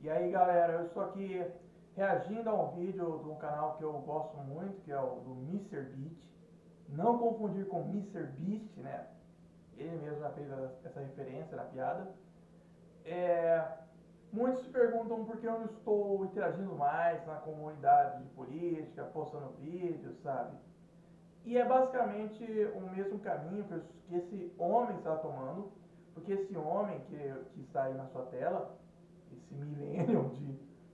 E aí galera, eu estou aqui reagindo a um vídeo de um canal que eu gosto muito, que é o do MrBeast. Não confundir com MrBeast, né? Ele mesmo já fez essa referência na piada. Muitos se perguntam por que eu não estou interagindo mais na comunidade de política, postando vídeos, sabe? E é basicamente o mesmo caminho que esse homem está tomando, porque esse homem que está aí na sua tela, esse millennial,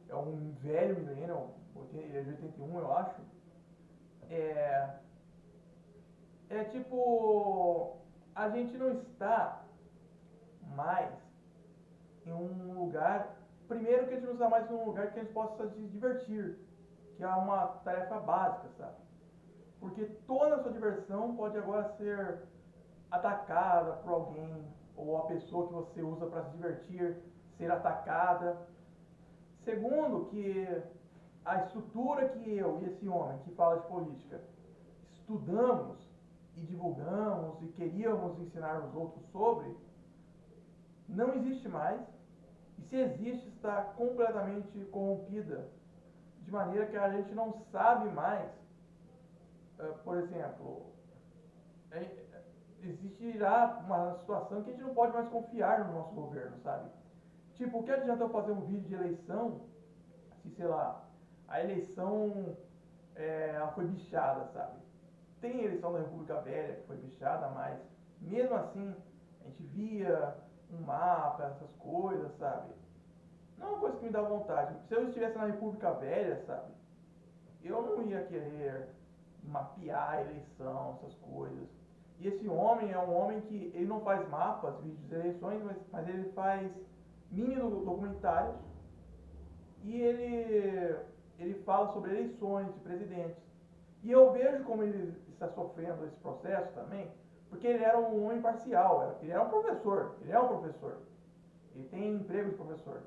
é um velho millennial, ele é de 81 eu acho, é, é tipo, a gente não está mais em um lugar, primeiro que a gente não está mais em um lugar que a gente possa se divertir, que é uma tarefa básica, sabe? Porque toda a sua diversão pode agora ser atacada por alguém, ou a pessoa que você usa para se divertir ser atacada. Segundo, que a estrutura que eu e esse homem que fala de política estudamos e divulgamos e queríamos ensinar os outros sobre, não existe mais. E se existe, está completamente corrompida, de maneira que a gente não sabe mais, por exemplo, existirá uma situação que a gente não pode mais confiar no nosso governo, sabe? Tipo, o que adianta eu fazer um vídeo de eleição se, sei lá, a eleição foi bichada, sabe? Tem eleição da República Velha que foi bichada, mas mesmo assim a gente via um mapa, essas coisas, sabe? Não é uma coisa que me dá vontade. Se eu estivesse na República Velha, sabe? Eu não ia querer mapear a eleição, essas coisas. E esse homem é um homem que ele não faz mapas, vídeos de eleições, mas ele faz mini documentários e ele fala sobre eleições de presidentes. E eu vejo como ele está sofrendo esse processo também, porque ele era um homem parcial, ele era um professor, ele é um professor, ele tem emprego de professor.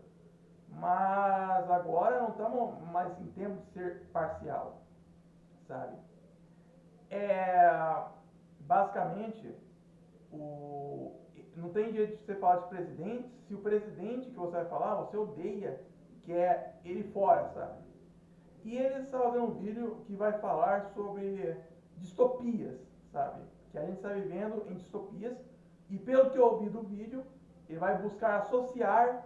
Mas agora não estamos mais em tempo de ser parcial, sabe? Basicamente, não tem jeito de você falar de presidente se o presidente que você vai falar, você odeia, que é ele fora, sabe? E ele está fazendo um vídeo que vai falar sobre distopias, sabe? Que a gente está vivendo em distopias, e pelo que eu ouvi do vídeo, ele vai buscar associar,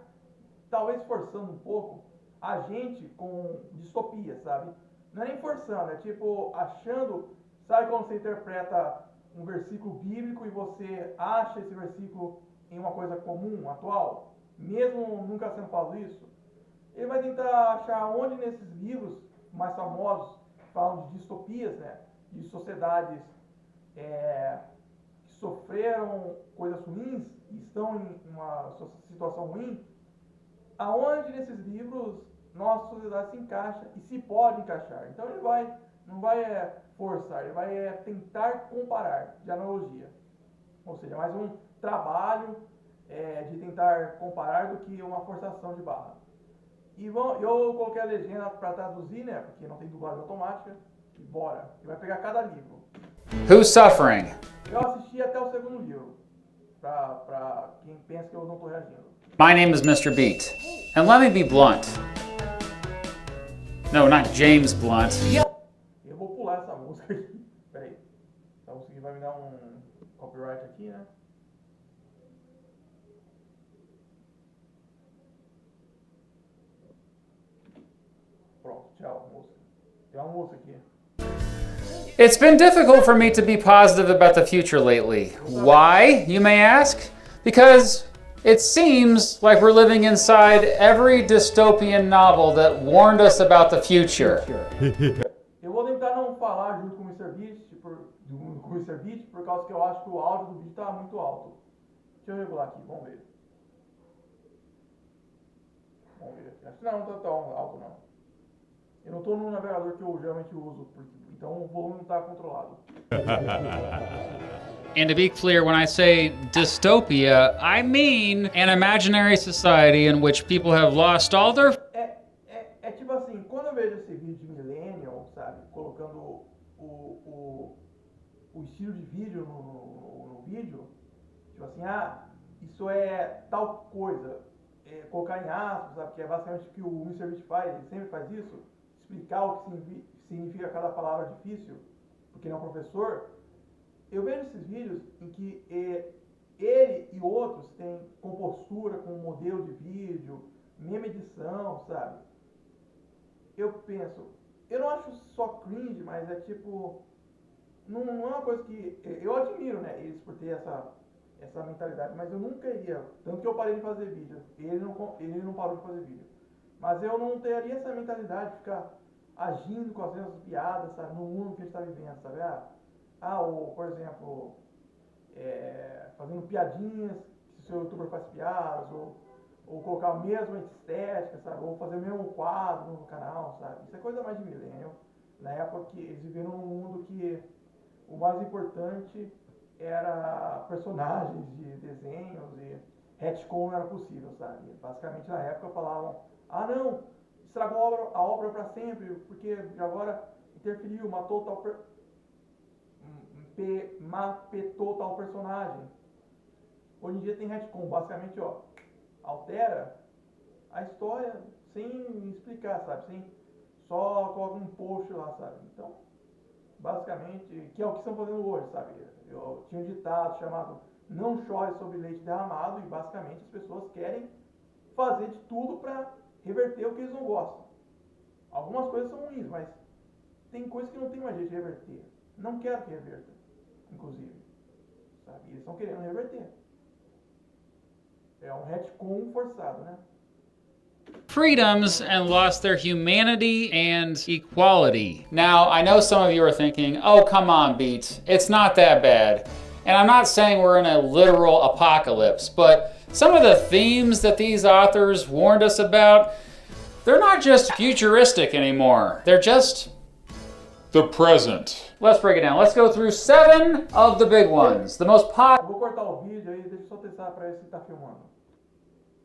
talvez forçando um pouco, a gente com distopia, sabe? Não é nem forçando, é tipo achando, sabe quando você interpreta um versículo bíblico e você acha esse versículo em uma coisa comum, atual, mesmo nunca sendo falado isso? Ele vai tentar achar onde nesses livros mais famosos falam de distopias, né? De sociedades que sofreram coisas ruins e estão em uma situação ruim, aonde nesses livros nossa sociedade se encaixa e se pode encaixar. Então ele não vai forçar, ele vai tentar comparar, de analogia. Ou seja, mais um trabalho de tentar comparar do que uma forçação de barra. E eu coloquei a legenda para traduzir, né? Porque não tem dublagem automática. E bora. E vai pegar cada livro. Who's suffering? Eu assisti até o segundo livro. Pra quem pensa que eu não tô reagindo. My name is Mr. Beat. And let me be blunt. No, not James Blunt. Eu vou pular essa música aqui. Pera aí. Essa música aqui vai me dar um copyright aqui, né? Pronto, tchau, música. Tem uma música aqui. It's been difficult for me to be positive about the future lately. Why, you may ask? Because it seems like we're living inside every dystopian novel that warned us about the future. Eu vou tentar não falar junto com o MrBeast por causa que eu acho que o áudio do vídeo tá muito alto. Deixa eu regular aqui, vamos ver. Vamos ver aqui. Acho que não tá tão alto não. Eu não tô no navegador que eu geralmente uso, então o volume não tá controlado. And to be clear, when I say dystopia, I mean an imaginary society in which people have lost all their... É tipo assim, quando eu vejo esse vídeo de Millennial, sabe, colocando o estilo de vídeo no vídeo, tipo assim, isso é tal coisa, colocar em aspas, sabe? Que é basicamente o que o MrBeast faz, ele sempre faz isso, explicar o que significa cada palavra difícil, porque ele é um professor. Eu vejo esses vídeos em que ele e outros têm compostura com modelo de vídeo, mesma edição, sabe? Eu penso, eu não acho só cringe, mas é tipo, não é uma coisa que, eu admiro, né, eles por ter essa mentalidade, mas eu nunca iria, tanto que eu parei de fazer vídeo, ele não parou de fazer vídeo, mas eu não teria essa mentalidade de ficar agindo com as mesmas piadas, sabe, no mundo que a gente está vivendo, sabe? Ou, por exemplo, fazendo piadinhas, se o seu youtuber faz piadas, ou colocar a mesma estética, sabe? Ou fazer o mesmo quadro no canal, sabe? Isso é coisa mais de milênio. Na época que eles viveram num mundo que o mais importante era personagens de desenhos e retcon não era possível, sabe? Basicamente na época falavam, não, estragou a obra para sempre, porque agora interferiu, mapetou tal personagem. Hoje em dia tem retcon, basicamente, altera a história sem explicar, sabe? Sem só coloca um post lá, sabe? Então, basicamente, que é o que estão fazendo hoje, sabe? Eu tinha um ditado chamado não chore sobre leite derramado e basicamente as pessoas querem fazer de tudo para reverter o que eles não gostam. Algumas coisas são ruins, mas tem coisas que não tem mais jeito de reverter. Não quero que reverta, inclusive. Sabe? Eles estão querendo reverter. É um retcon forçado, né? Freedoms and lost their humanity and equality. Now, I know some of you are thinking, oh, come on, Beats, it's not that bad. And I'm not saying we're in a literal apocalypse, but some of the themes that these authors warned us about, they're not just futuristic anymore. They're just the present. Let's break it down. Let's go through 7 of the big ones. The most popular. Vou cortar o vídeo aí, deixa eu só testar pra ver se tá filmando.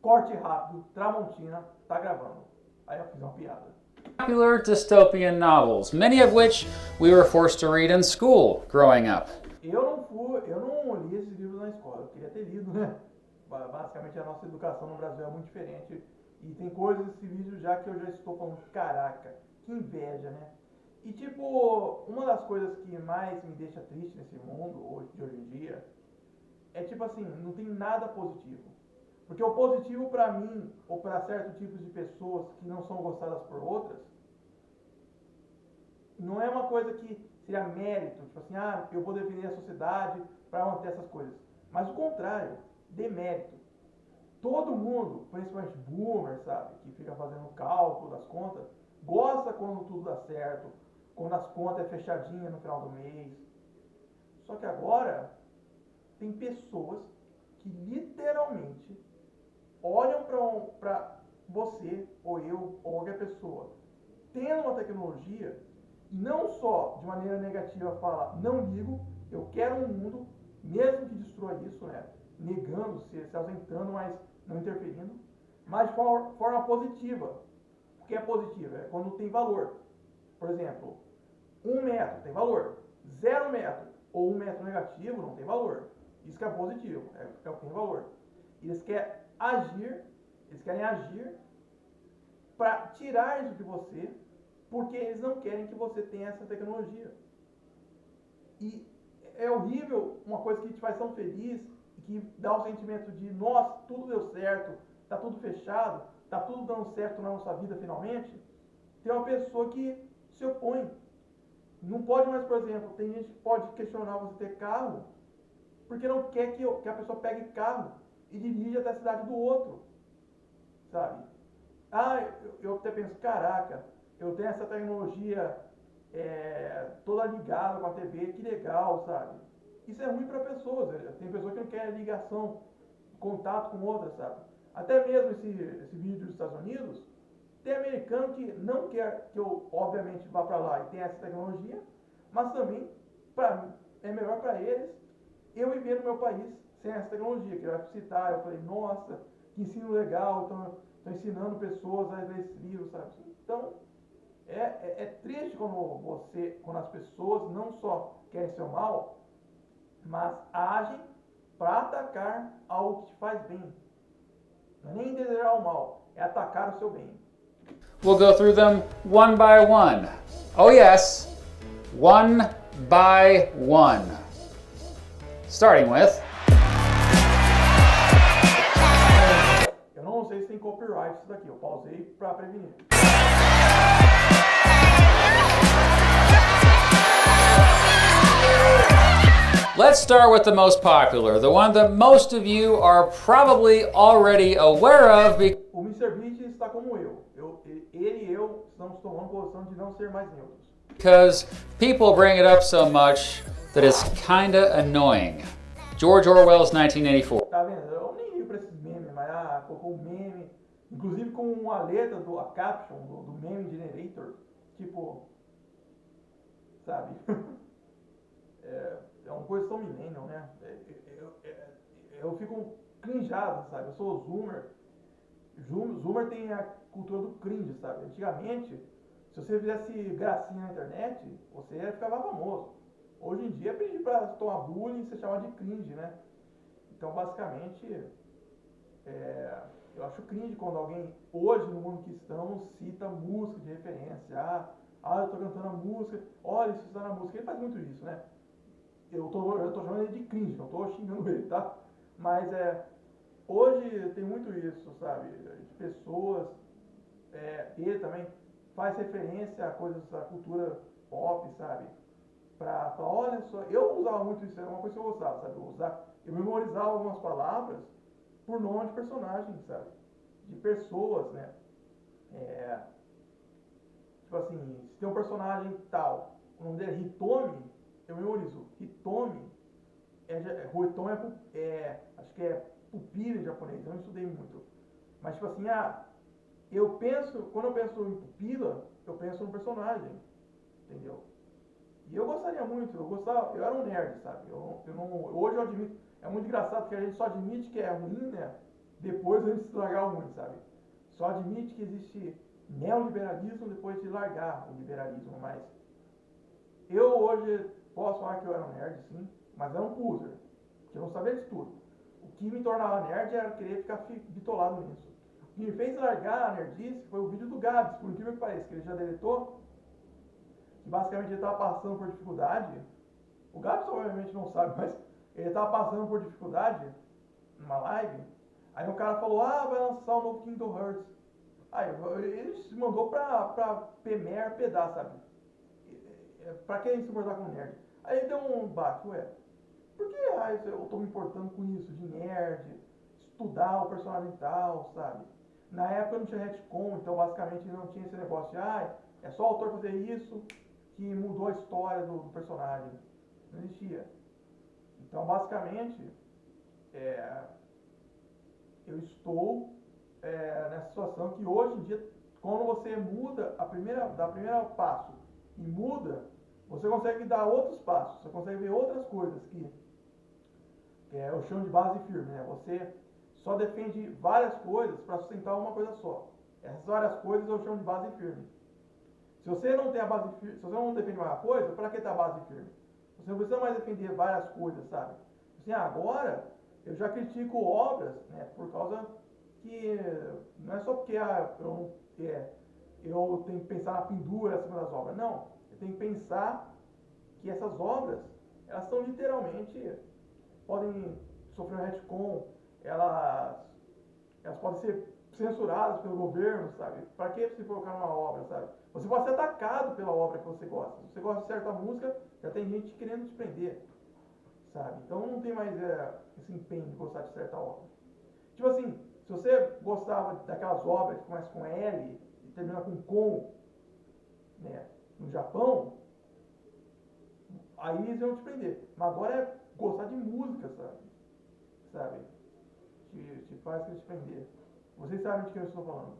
Corte rápido, Tramontina, tá gravando. Aí eu fiz uma piada. Popular dystopian novels, many of which we were forced to read in school growing up. Eu não li esses livros na escola, eu queria ter lido, né? Basicamente a nossa educação no Brasil é muito diferente e tem coisas nesse vídeo já que eu já estou falando, caraca, que inveja, né? E tipo, uma das coisas que mais me deixa triste nesse mundo de hoje em dia é tipo assim, não tem nada positivo. Porque o positivo para mim, ou para certos tipos de pessoas que não são gostadas por outras, não é uma coisa que seria mérito, tipo assim, eu vou defender a sociedade para manter essas coisas. Mas o contrário, demérito. Todo mundo, principalmente boomer, sabe, que fica fazendo cálculo das contas, gosta quando tudo dá certo, quando as contas é fechadinha no final do mês. Só que agora, tem pessoas que literalmente olham para você, ou eu, ou qualquer pessoa, tendo uma tecnologia, e não só de maneira negativa fala, não ligo, eu quero um mundo, mesmo que destrua isso, né? Negando-se, se ausentando, mas não interferindo, mas de forma positiva. O que é positiva? É quando tem valor. Por exemplo, 1 metro tem valor, 0 metro ou 1 metro negativo não tem valor. Isso que é positivo, é o que tem valor. Eles querem agir para tirar isso de você, porque eles não querem que você tenha essa tecnologia. E é horrível, uma coisa que te faz tão feliz, que dá o sentimento de, nossa, tudo deu certo, tá tudo fechado, tá tudo dando certo na nossa vida finalmente, tem uma pessoa que se opõe. Não pode mais, por exemplo, tem gente que pode questionar você ter carro, porque não quer que a pessoa pegue carro e dirija até a cidade do outro, sabe? Eu até penso, caraca, eu tenho essa tecnologia toda ligada com a TV, que legal, sabe? Isso é ruim para pessoas, tem pessoas que não querem ligação, contato com outras, sabe? Até mesmo esse vídeo dos Estados Unidos, tem americano que não quer que eu, obviamente, vá para lá e tenha essa tecnologia, mas também, é melhor para eles eu viver no meu país sem essa tecnologia, que ele vai citar, eu falei, nossa, que ensino legal, estão ensinando pessoas a ler esse livro, sabe? Então, é triste quando as pessoas não só querem seu mal, mas agem para atacar algo que te faz bem. Não é nem desejar o mal, é atacar o seu bem. We'll go through them one by one. Oh yes, one by one. Starting with... Eu não sei se tem copyright isso daqui, eu pausei para prevenir. Let's start with the most popular, the one that most of you are probably already aware of. O Mr. Beast está como eu. Ele e eu estamos tomando posição de não ser mais neutros. Because people bring it up so much that it's kinda annoying. George Orwell's 1984. Tá vendo? Eu nem ligo pra esses memes, mas colocou um meme, inclusive com a letra a caption do meme generator, tipo, sabe? É uma coisa tão millennial, né? Eu fico crinjado, sabe? Eu sou zoomer. Zoomer tem a cultura do cringe, sabe? Antigamente, se você fizesse gracinha na internet, você ficava famoso. Hoje em dia, pedir pra tomar bullying, você chama de cringe, né? Então, basicamente, eu acho cringe quando alguém, hoje no mundo que estamos, cita música de referência. Eu tô cantando a música, olha, isso está na música. Ele faz muito isso, né? Eu tô chamando ele de cringe, não tô xingando ele, tá? Mas hoje tem muito isso, sabe? De pessoas, ele também faz referência a coisas da cultura pop, sabe? Pra falar, olha só, eu usava muito isso, era uma coisa que eu gostava, sabe? Eu memorizava algumas palavras por nome de personagens, sabe? De pessoas, né? Tipo assim, se tem um personagem tal, o nome dele é Hitomi, eu memorizo. Hitomi, Hitomi acho que é pupila em japonês, eu não estudei muito. Mas tipo assim, quando eu penso em pupila, eu penso no personagem, entendeu? E eu gostaria muito, eu era um nerd, sabe? Hoje eu admito, é muito engraçado porque a gente só admite que é ruim, né? Depois a gente se largar o ruim, sabe? Só admite que existe neoliberalismo depois de largar o liberalismo, mas eu hoje posso falar que eu era um nerd, sim, mas era um poser, porque eu não sabia de tudo. O que me tornava nerd era querer ficar bitolado nisso. O que me fez largar a nerdice foi o vídeo do Gabs, por incrível que pareça, que ele já deletou, que basicamente ele estava passando por dificuldade. O Gabs obviamente não sabe, mas ele estava passando por dificuldade numa live. Aí um cara falou, vai lançar o novo Kingdom Hearts. Aí ele se mandou pra pedar, sabe? Pra que se importar com nerd? Aí ele deu um bate, por que eu tô me importando com isso de nerd, estudar o personagem tal, sabe? Na época não tinha retcon, então basicamente não tinha esse negócio de, é só o autor fazer isso que mudou a história do personagem. Não existia. Então basicamente, eu estou nessa situação que hoje em dia, quando você muda dá o primeiro passo e muda, você consegue dar outros passos, você consegue ver outras coisas que eu chamo de base firme, né? Você só defende várias coisas para sustentar uma coisa só. Essas várias coisas eu chamo de base firme. Se você não tem a base firme, se você não defende uma coisa, para que tá a base firme? Você não precisa mais defender várias coisas, sabe? Assim, agora eu já critico obras, né? Por causa que não é só porque eu tenho que pensar na pendura acima das obras, não. Eu tenho que pensar que essas obras, elas são literalmente, podem sofrer um retcon, elas podem ser censuradas pelo governo, sabe? Para que você colocar numa obra, sabe? Você pode ser atacado pela obra que você gosta. Se você gosta de certa música, já tem gente querendo te prender, sabe? Então não tem mais esse empenho de gostar de certa obra. Tipo assim, se você gostava daquelas obras que começam com L e terminam com, né, no Japão, aí eles vão te prender. Mas agora é gostar de música, sabe? Te faz querer te prender. Vocês sabem de quem eu estou falando.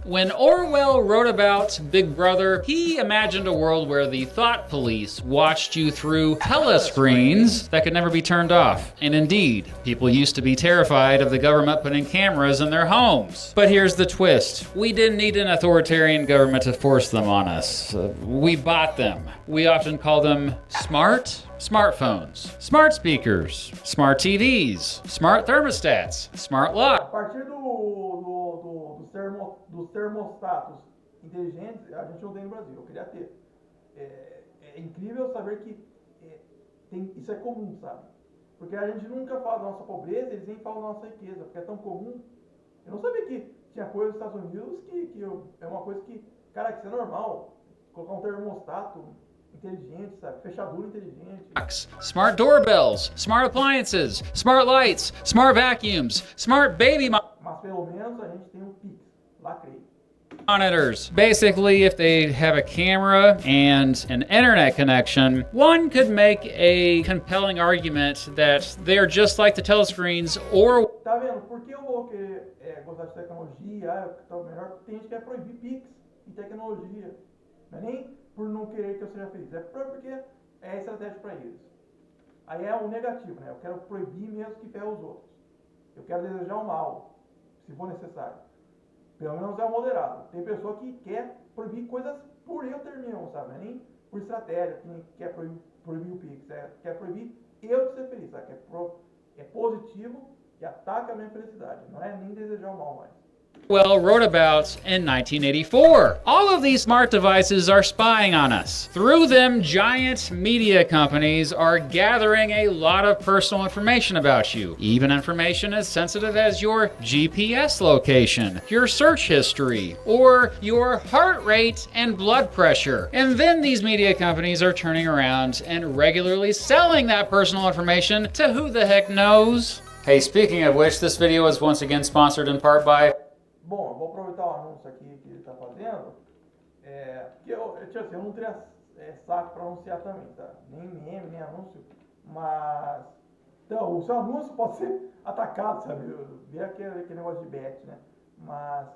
When Orwell wrote about Big Brother, he imagined a world where the thought police watched you through telescreens that could never be turned off. And indeed, people used to be terrified of the government putting cameras in their homes. But here's the twist. We didn't need an authoritarian government to force them on us. We bought them. We often call them smartphones, smart speakers, smart TVs, smart thermostats, smart locks. A partir dos termostatos inteligentes, a gente não tem no Brasil, eu queria ter. É incrível saber que isso é comum, sabe? Porque a gente nunca fala da nossa pobreza, eles nem falam da nossa riqueza, porque é tão comum. Eu não sabia que tinha coisa nos Estados Unidos que é uma coisa que, cara, que isso é normal. Colocar um termostato inteligente, sabe? Fechadura inteligente. Smart doorbells, smart appliances, smart lights, smart vacuums, smart baby Mas pelo menos a gente tem um Pix, lacrei. monitors. Basically, if they have a camera and an internet connection, one could make a compelling argument that they're just like the telescreens or... Tá vendo? Por que eu vou querer gostar de tecnologia? Melhor, tem gente que quer proibir Pix e tecnologia. Não é nem por não querer que eu seja feliz, é porque é estratégia para eles. Aí é o negativo, né? Eu quero proibir mesmo que ferre os outros. Eu quero desejar o mal, se for necessário. Pelo menos é o moderado. Tem pessoa que quer proibir coisas por eu ter milhão, sabe? Nem por estratégia, que quer proibir o Pix. Quer proibir eu de ser feliz, sabe? É positivo e ataca a minha felicidade. Não é nem desejar o mal mais. Orwell wrote about in 1984. All of these smart devices are spying on us. Through them, giant media companies are gathering a lot of personal information about you, even information as sensitive as your GPS location, your search history, or your heart rate and blood pressure. And then these media companies are turning around and regularly selling that personal information to who the heck knows. Hey, speaking of which, this video is once again sponsored in part by... Bom, eu vou aproveitar o anúncio aqui que ele está fazendo, porque eu não teria saco para anunciar também, tá? Nem meme, nem anúncio, mas... Então, o seu anúncio pode ser atacado, sabe? Ver aquele negócio de bet, né? Mas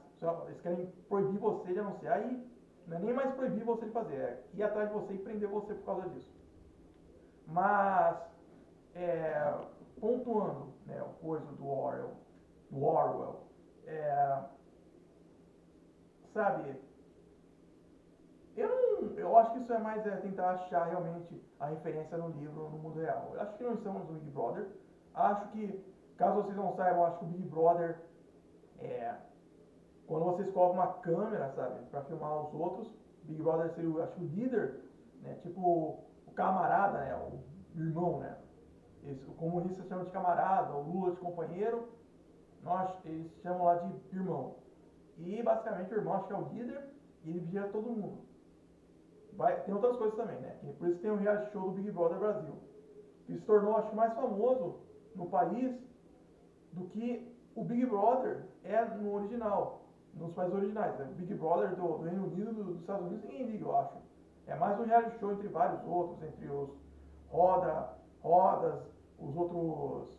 eles querem proibir você de anunciar e não é nem mais proibir você de fazer, é ir atrás de você e prender você por causa disso. Mas, pontuando, né, o coisa do Orwell, sabe, eu acho que isso é mais tentar achar realmente a referência no livro, no mundo real. Eu acho que não estamos no Big Brother. Acho que, caso vocês não saibam, acho que o Big Brother quando vocês colocam uma câmera, sabe, para filmar os outros, Big Brother seria, acho que o líder, né, tipo o camarada, né, o irmão, né. O comunista chama de camarada, o Lula de companheiro, eles chamam lá de irmão. E basicamente o irmão acho que é o líder e ele vigia todo mundo. Tem outras coisas também, né? Por isso tem o reality show do Big Brother Brasil. Que se tornou, acho que, mais famoso no país do que o Big Brother é no original, nos países originais. Né? O Big Brother do Reino Unido, dos Estados Unidos, ninguém liga, eu acho. É mais um reality show entre vários outros, entre os rodas, os outros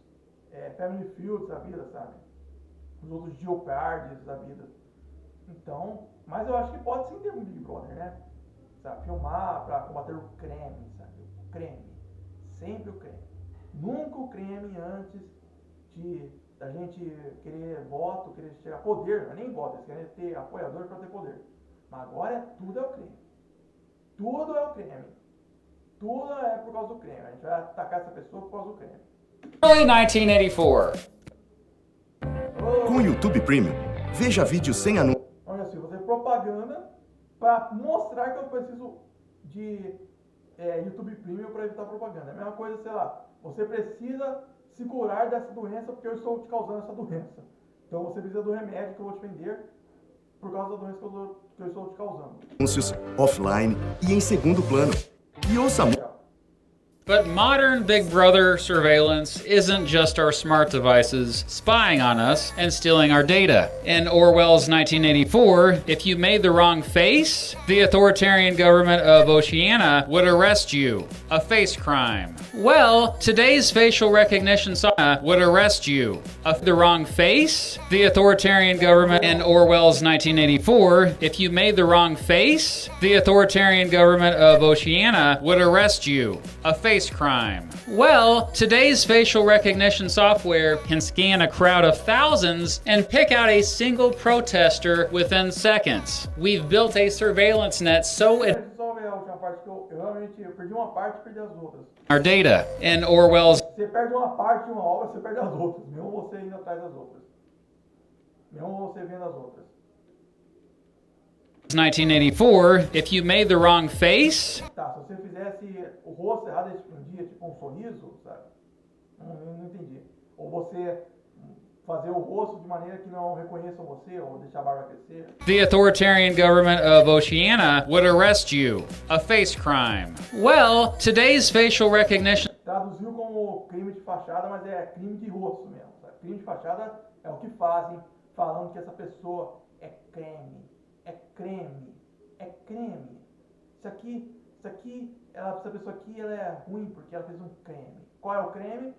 Family Fields da vida, sabe? Os outros Jeopardies da vida. Então, mas eu acho que pode sim ter um Big Brother, né? Sabe? Filmar pra combater o creme, sabe? O creme. Sempre o creme. Nunca o creme antes da gente querer voto, querer chegar a poder, não é nem voto, eles querem ter apoiador para ter poder. Mas agora tudo é o creme. Tudo é o creme. Tudo é por causa do creme. A gente vai atacar essa pessoa por causa do creme. Early 1984. Com o YouTube Premium, veja vídeos sem anúncios. Olha assim, vou fazer propaganda para mostrar que eu preciso de YouTube Premium para evitar propaganda. É a mesma coisa, sei lá, você precisa se curar dessa doença porque eu estou te causando essa doença. Então você precisa do remédio que eu vou te vender por causa da doença que eu estou te causando. Anúncios offline e em segundo plano. E ouça But modern Big Brother surveillance isn't just our smart devices spying on us and stealing our data. In Orwell's 1984, if you made the wrong face, the authoritarian government of Oceania would arrest you. A face crime. Well, today's facial recognition software would arrest you. The wrong face, the authoritarian government in Orwell's 1984, if you made the wrong face, the authoritarian government of Oceania would arrest you. A face crime. Well, today's facial recognition software can scan a crowd of thousands and pick out a single protester within seconds. We've built a surveillance net so Só ver a última parte que eu realmente perdi uma parte e perdi as outras. our data in Orwell's Você perde uma parte de uma obra, você perde as outras. Mesmo você indo atrás das outras. Mesmo você vendo as outras. 1984, if you made the wrong face, Tá, se você fizesse o rosto errado, ele explodia, tipo um sorriso, sabe? Não entendi. Ou você fazer o rosto de maneira que não reconheçam você, ou deixar a barba crescer. the authoritarian government of Oceania would arrest you. A face crime. Well, today's facial recognition Traduziu como crime de fachada, mas é crime de rosto mesmo, sabe? Crime de fachada é o que fazem falando que essa pessoa é creme, é creme, é creme. Isso aqui, essa pessoa aqui, ela é ruim porque ela fez um creme. Qual é o creme?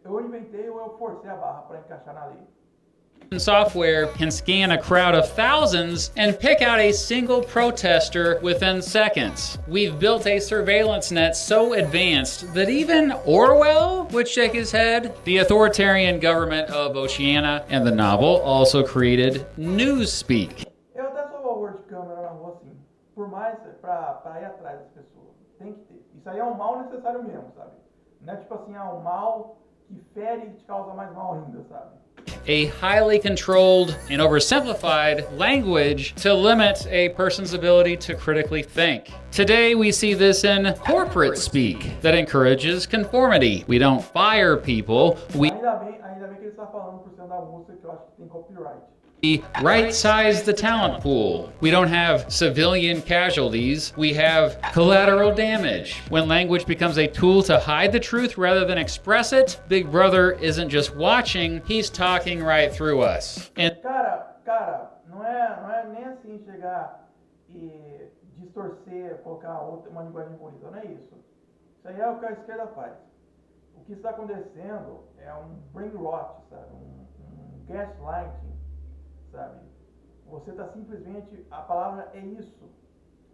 Eu inventei ou eu forcei a barra para encaixar na lei. software can scan a crowd of thousands and pick out a single protester within seconds. We've built a surveillance net so advanced that even Orwell would shake his head. The authoritarian government of Oceania and the novel also created Newspeak. Eu até sou a favor de câmera na rua, assim. Por mais pra ir atrás das pessoas. Tem que ter. Isso aí é um mal necessário mesmo, sabe? Não é tipo assim, um mal que fere e te causa mais mal ainda, sabe? A highly controlled and oversimplified language to limit a person's ability to critically think. Today, we see this in corporate speak that encourages conformity. We don't fire people, we Ainda bem que ele está falando por cima da música, que eu acho que tem copyright. right-size the talent pool. We don't have civilian casualties, we have collateral damage. When language becomes a tool to hide the truth rather than express it, Big Brother isn't just watching, he's talking right through us. And Cara, não é nem assim chegar e distorcer, colocar uma linguagem bonita, não é isso. Isso aí é o que a esquerda faz. O que está acontecendo é um brain rot, sabe? Um gaslighting. Sabe? Você está simplesmente, a palavra é isso.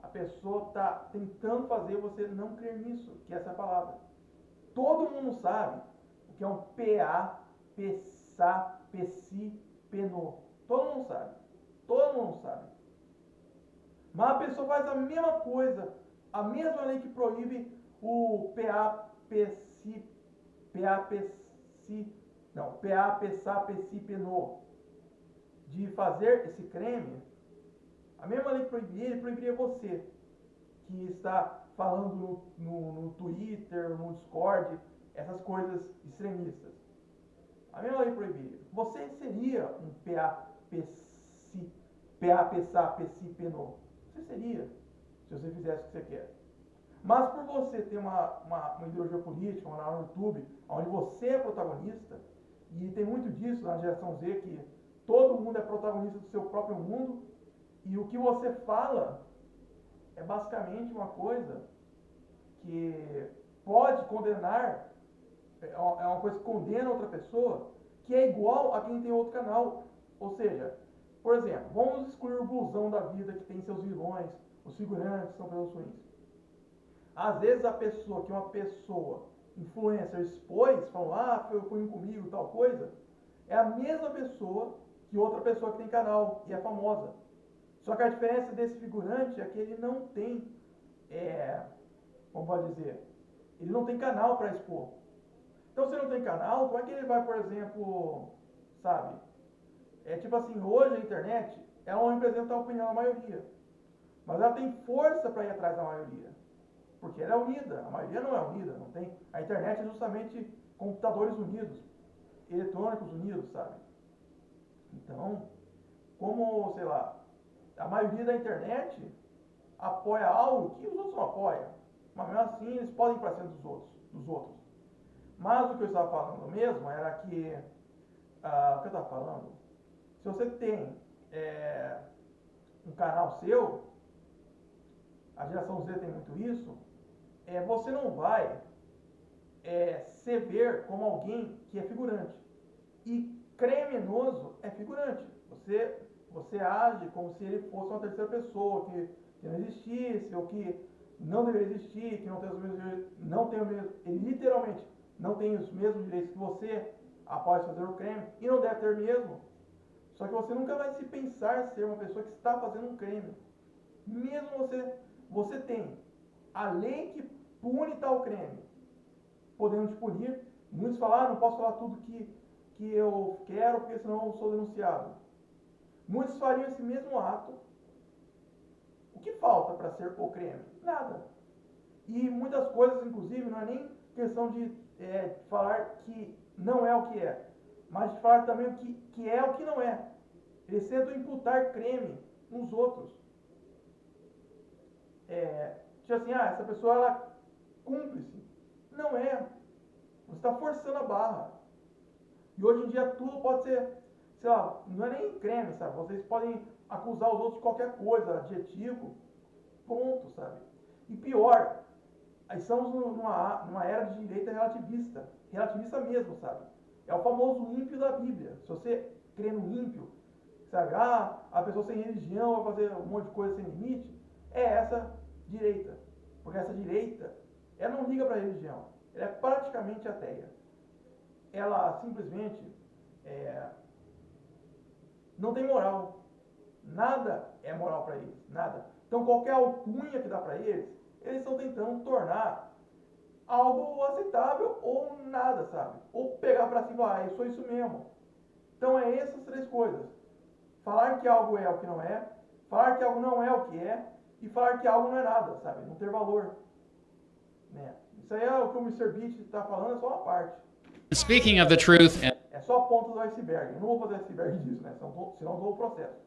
A pessoa está tentando fazer você não crer nisso, que essa é a palavra. Todo mundo sabe o que é um PA, PSA, PSI, PNO. Todo mundo sabe. Todo mundo sabe. Mas a pessoa faz a mesma coisa, a mesma lei que proíbe o PA, PSI, PA, PSI, não, PA, PSA, PSI, PNO. De fazer esse crime, a mesma lei que proibiria, ele proibiria você, que está falando no Twitter, no Discord, essas coisas extremistas. A mesma lei proibiria. Você seria um PA, PSA, PSI, PNO. Você seria, se você fizesse o que você quer. Mas por você ter uma ideologia política, um canal no YouTube, onde você é protagonista, e tem muito disso na geração Z, que todo mundo é protagonista do seu próprio mundo, e o que você fala é basicamente uma coisa que pode condenar, é uma coisa que condena outra pessoa, que é igual a quem tem outro canal. Ou seja, por exemplo, vamos excluir o blusão da vida que tem seus vilões, os figurantes que são pessoas ruins. Às vezes a pessoa, que uma pessoa influencer expôs, falou, foi ruim comigo, tal coisa, é a mesma pessoa que outra pessoa que tem canal e é famosa. Só que a diferença desse figurante é que ele não tem, como pode dizer, ele não tem canal para expor. Então, se ele não tem canal, como é que ele vai, por exemplo, sabe? É tipo assim, hoje a internet, ela não representa a opinião da maioria. Mas ela tem força para ir atrás da maioria. Porque ela é unida. A maioria não é unida, não tem. A internet é justamente computadores unidos, eletrônicos unidos, sabe? Então, como, sei lá, a maioria da internet apoia algo que os outros não apoiam. Mas mesmo assim eles podem ir para cima dos outros. Mas o que eu estava falando mesmo era que, o que eu estava falando, se você tem um canal seu, a geração Z tem muito isso, você não vai se ver como alguém que é figurante. E criminoso é figurante. Você age como se ele fosse uma terceira pessoa, que não existisse, ou que não deveria existir, que não tem os mesmos direitos, ele literalmente não tem os mesmos direitos que você após fazer o crime, e não deve ter mesmo. Só que você nunca vai se pensar ser uma pessoa que está fazendo um crime. Mesmo você tem a lei que pune tal crime, podendo te punir. Muitos falam, não posso falar tudo que eu quero, porque senão eu sou denunciado. Muitos fariam esse mesmo ato. O que falta para ser o crime? Nada. E muitas coisas, inclusive, não é nem questão de falar que não é o que é, mas de falar também o que é o que não é. Eles tentam imputar crime nos outros. Tipo assim, essa pessoa ela é cúmplice. Não é. Você está forçando a barra. E hoje em dia tudo pode ser, sei lá, não é nem crime, sabe? Vocês podem acusar os outros de qualquer coisa, adjetivo, ponto, sabe? E pior, estamos numa era de direita relativista mesmo, sabe? É o famoso ímpio da Bíblia. Se você crê no ímpio, sabe? A pessoa sem religião vai fazer um monte de coisa sem limite, é essa direita. Porque essa direita, ela não liga para a religião. Ela é praticamente ateia. Ela simplesmente não tem moral. Nada é moral para eles. Nada. Então qualquer alcunha que dá para eles, eles estão tentando tornar algo aceitável ou nada, sabe? Ou pegar para si e falar, eu sou isso mesmo. Então é essas três coisas. Falar que algo é o que não é, falar que algo não é o que é, e falar que algo não é nada, sabe? Não ter valor. Né? Isso aí é o que o Mr. Beast está falando, é só uma parte. Speaking of the truth, É só a ponta do iceberg. Eu não vou fazer iceberg disso, né? Senão eu dou o processo.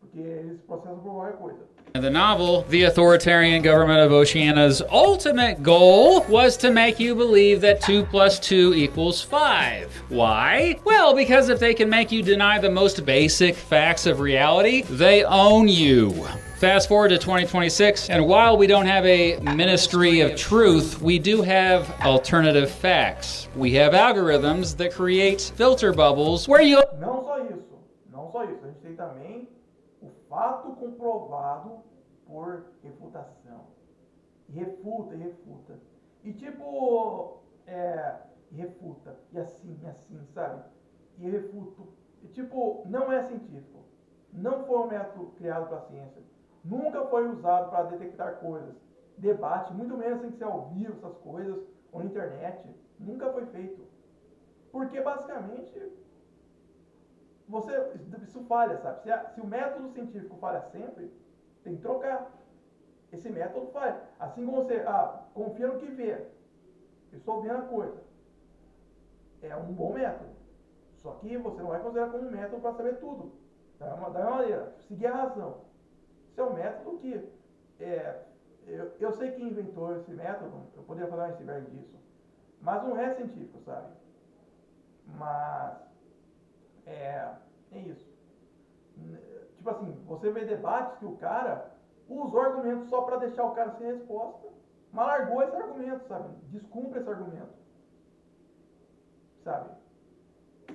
Porque eles processam por qualquer coisa. in the novel, the authoritarian government of Oceania's ultimate goal was to make you believe that 2 + 2 = 5. Why? Well, because if they can make you deny the most basic facts of reality, they own you. Fast forward to 2026, and while we don't have a ministry of truth, we do have alternative facts. We have algorithms that create filter bubbles where you... Não só isso. A gente tem também o fato comprovado por refutação. Refuta. E tipo, refuta. E assim, sabe? E refuto. E tipo, não é científico. Não foi um método criado para a ciência. Nunca foi usado para detectar coisas. Debate, muito menos tem que ser ao vivo, essas coisas, ou na internet. Nunca foi feito. Porque basicamente, isso falha, sabe? Se o método científico falha sempre, tem que trocar. Esse método falha. Assim como você confia no que vê. Eu estou vendo a coisa. É um bom método. Só que você não vai considerar como um método para saber tudo. Da mesma maneira, seguir a razão. Esse é um método que eu sei quem inventou esse método, eu poderia falar um iceberg disso, mas não é científico, sabe? Mas é isso. Tipo assim, você vê debates que o cara usou argumentos só para deixar o cara sem resposta, mas largou esse argumento, sabe? Descumpre esse argumento, sabe?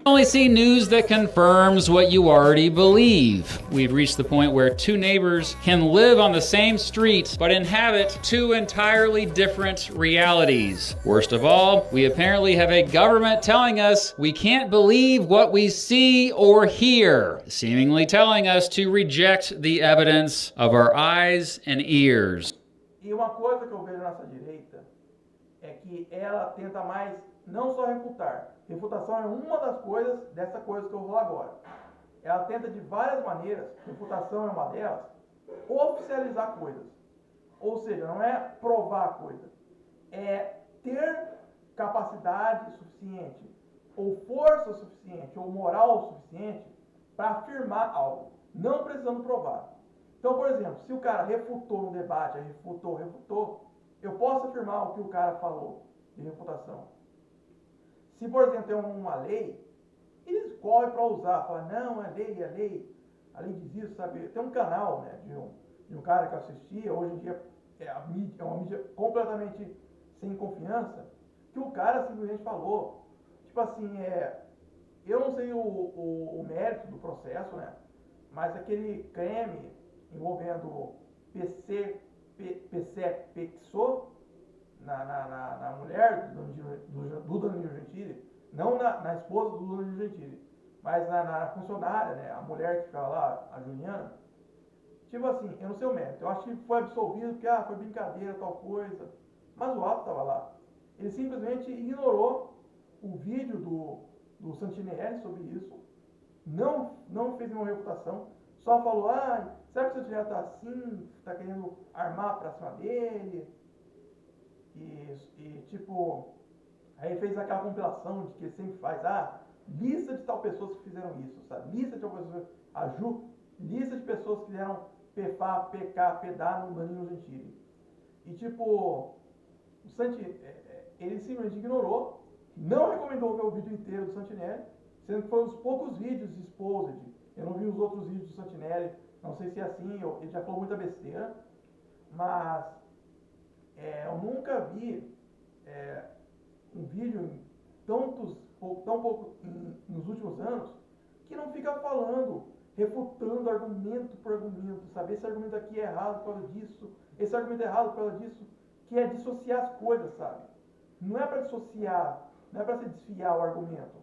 only see news that confirms what you already believe. We've reached the point where two neighbors can live on the same street but inhabit two entirely different realities. Worst of all, we apparently have a government telling us we can't believe what we see or hear, seemingly telling us to reject the evidence of our eyes and ears. E uma coisa que eu vejo nessa direita é que ela tenta mais não só refutar. Refutação é uma das coisas dessa coisa que eu vou agora. Ela tenta de várias maneiras, refutação é uma delas, oficializar coisas. Ou seja, não é provar a coisa, é ter capacidade suficiente, ou força suficiente, ou moral suficiente para afirmar algo, não precisando provar. Então, por exemplo, se o cara refutou no debate, refutou, eu posso afirmar o que o cara falou de refutação. Se, por exemplo, tem uma lei, eles correm para usar, falam, não, é lei, a lei diz isso, sabe? Tem um canal, né, de um cara que eu assistia, hoje em dia é uma mídia completamente sem confiança, que o cara simplesmente falou, tipo assim, eu não sei o mérito do processo, né, mas aquele creme envolvendo PCPXO na mulher do Danilo Gentili, não na esposa do Danilo Gentili, mas na funcionária, né, a mulher que ficava lá, a Juliana. Tipo assim, eu não sei o mérito, eu acho que foi absolvido porque foi brincadeira, tal coisa, mas o ato estava lá. Ele simplesmente ignorou o vídeo do Santinelli sobre isso, não fez nenhuma refutação, só falou, será que o Santinelli está assim, está querendo armar para cima dele? E tipo, aí fez aquela compilação de que ele sempre faz, lista de tal pessoas que fizeram isso, sabe? Lista de tal pessoas, lista de pessoas que deram PFA, PK, PDA no Danilo Gentili. E tipo, o ele simplesmente ignorou, não recomendou ver o vídeo inteiro do Santinelli, sendo que foi os poucos vídeos exposed. Eu não vi os outros vídeos do Santinelli, não sei se é assim, ele já falou muita besteira, mas eu nunca vi um vídeo tão pouco nos últimos anos que não fica falando, refutando argumento por argumento, sabe? Esse argumento aqui é errado por causa disso, esse argumento é errado por causa disso, que é dissociar as coisas, sabe? Não é para dissociar, não é para se desfiar o argumento.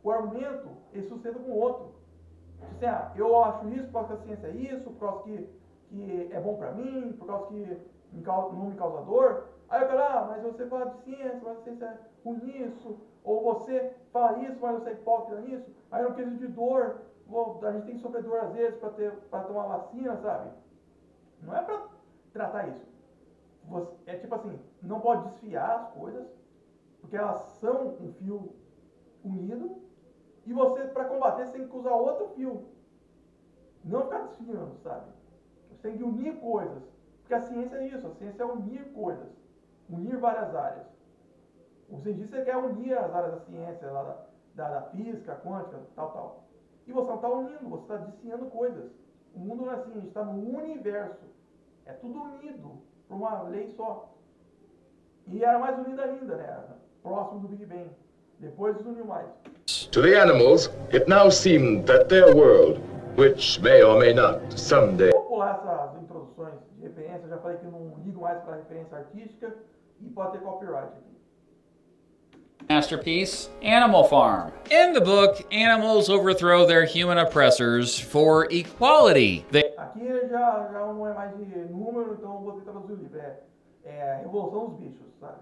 O argumento, ele sustenta com o outro. Tipo assim, eu acho isso por causa que a ciência é isso, por causa que é bom para mim, por causa que não me causa dor. Aí eu falo, mas você fala de ciência, mas a ciência é ruim nisso. Ou você fala isso, mas você é hipócrita nisso. Aí no quesito de dor, a gente tem que sofrer dor às vezes para tomar vacina, sabe? Não é para tratar isso. É tipo assim, não pode desfiar as coisas, porque elas são um fio unido, e você, para combater, você tem que usar outro fio. Não ficar desfiando, sabe? Você tem que unir coisas. Porque a ciência é isso, a ciência é unir coisas. Unir várias áreas. O cientista quer unir as áreas da ciência, da física, quântica, tal. E você não está unindo, você está desfiando coisas. O mundo não é assim, a gente está no universo. É tudo unido por uma lei só. E era mais unido ainda, né? Próximo do Big Bang. Depois uniu mais. To the animals, it now seemed that their world, which may or may not someday. Vou pular essas introduções de referência, eu já falei que eu não ligo mais para referência artística e pode ter copyright aqui. Masterpiece, Animal Farm. In the book, animals overthrow their human oppressors for equality. Aqui já não é mais de número, então eu vou ter que traduzir o livro. É Revolução dos Bichos, sabe?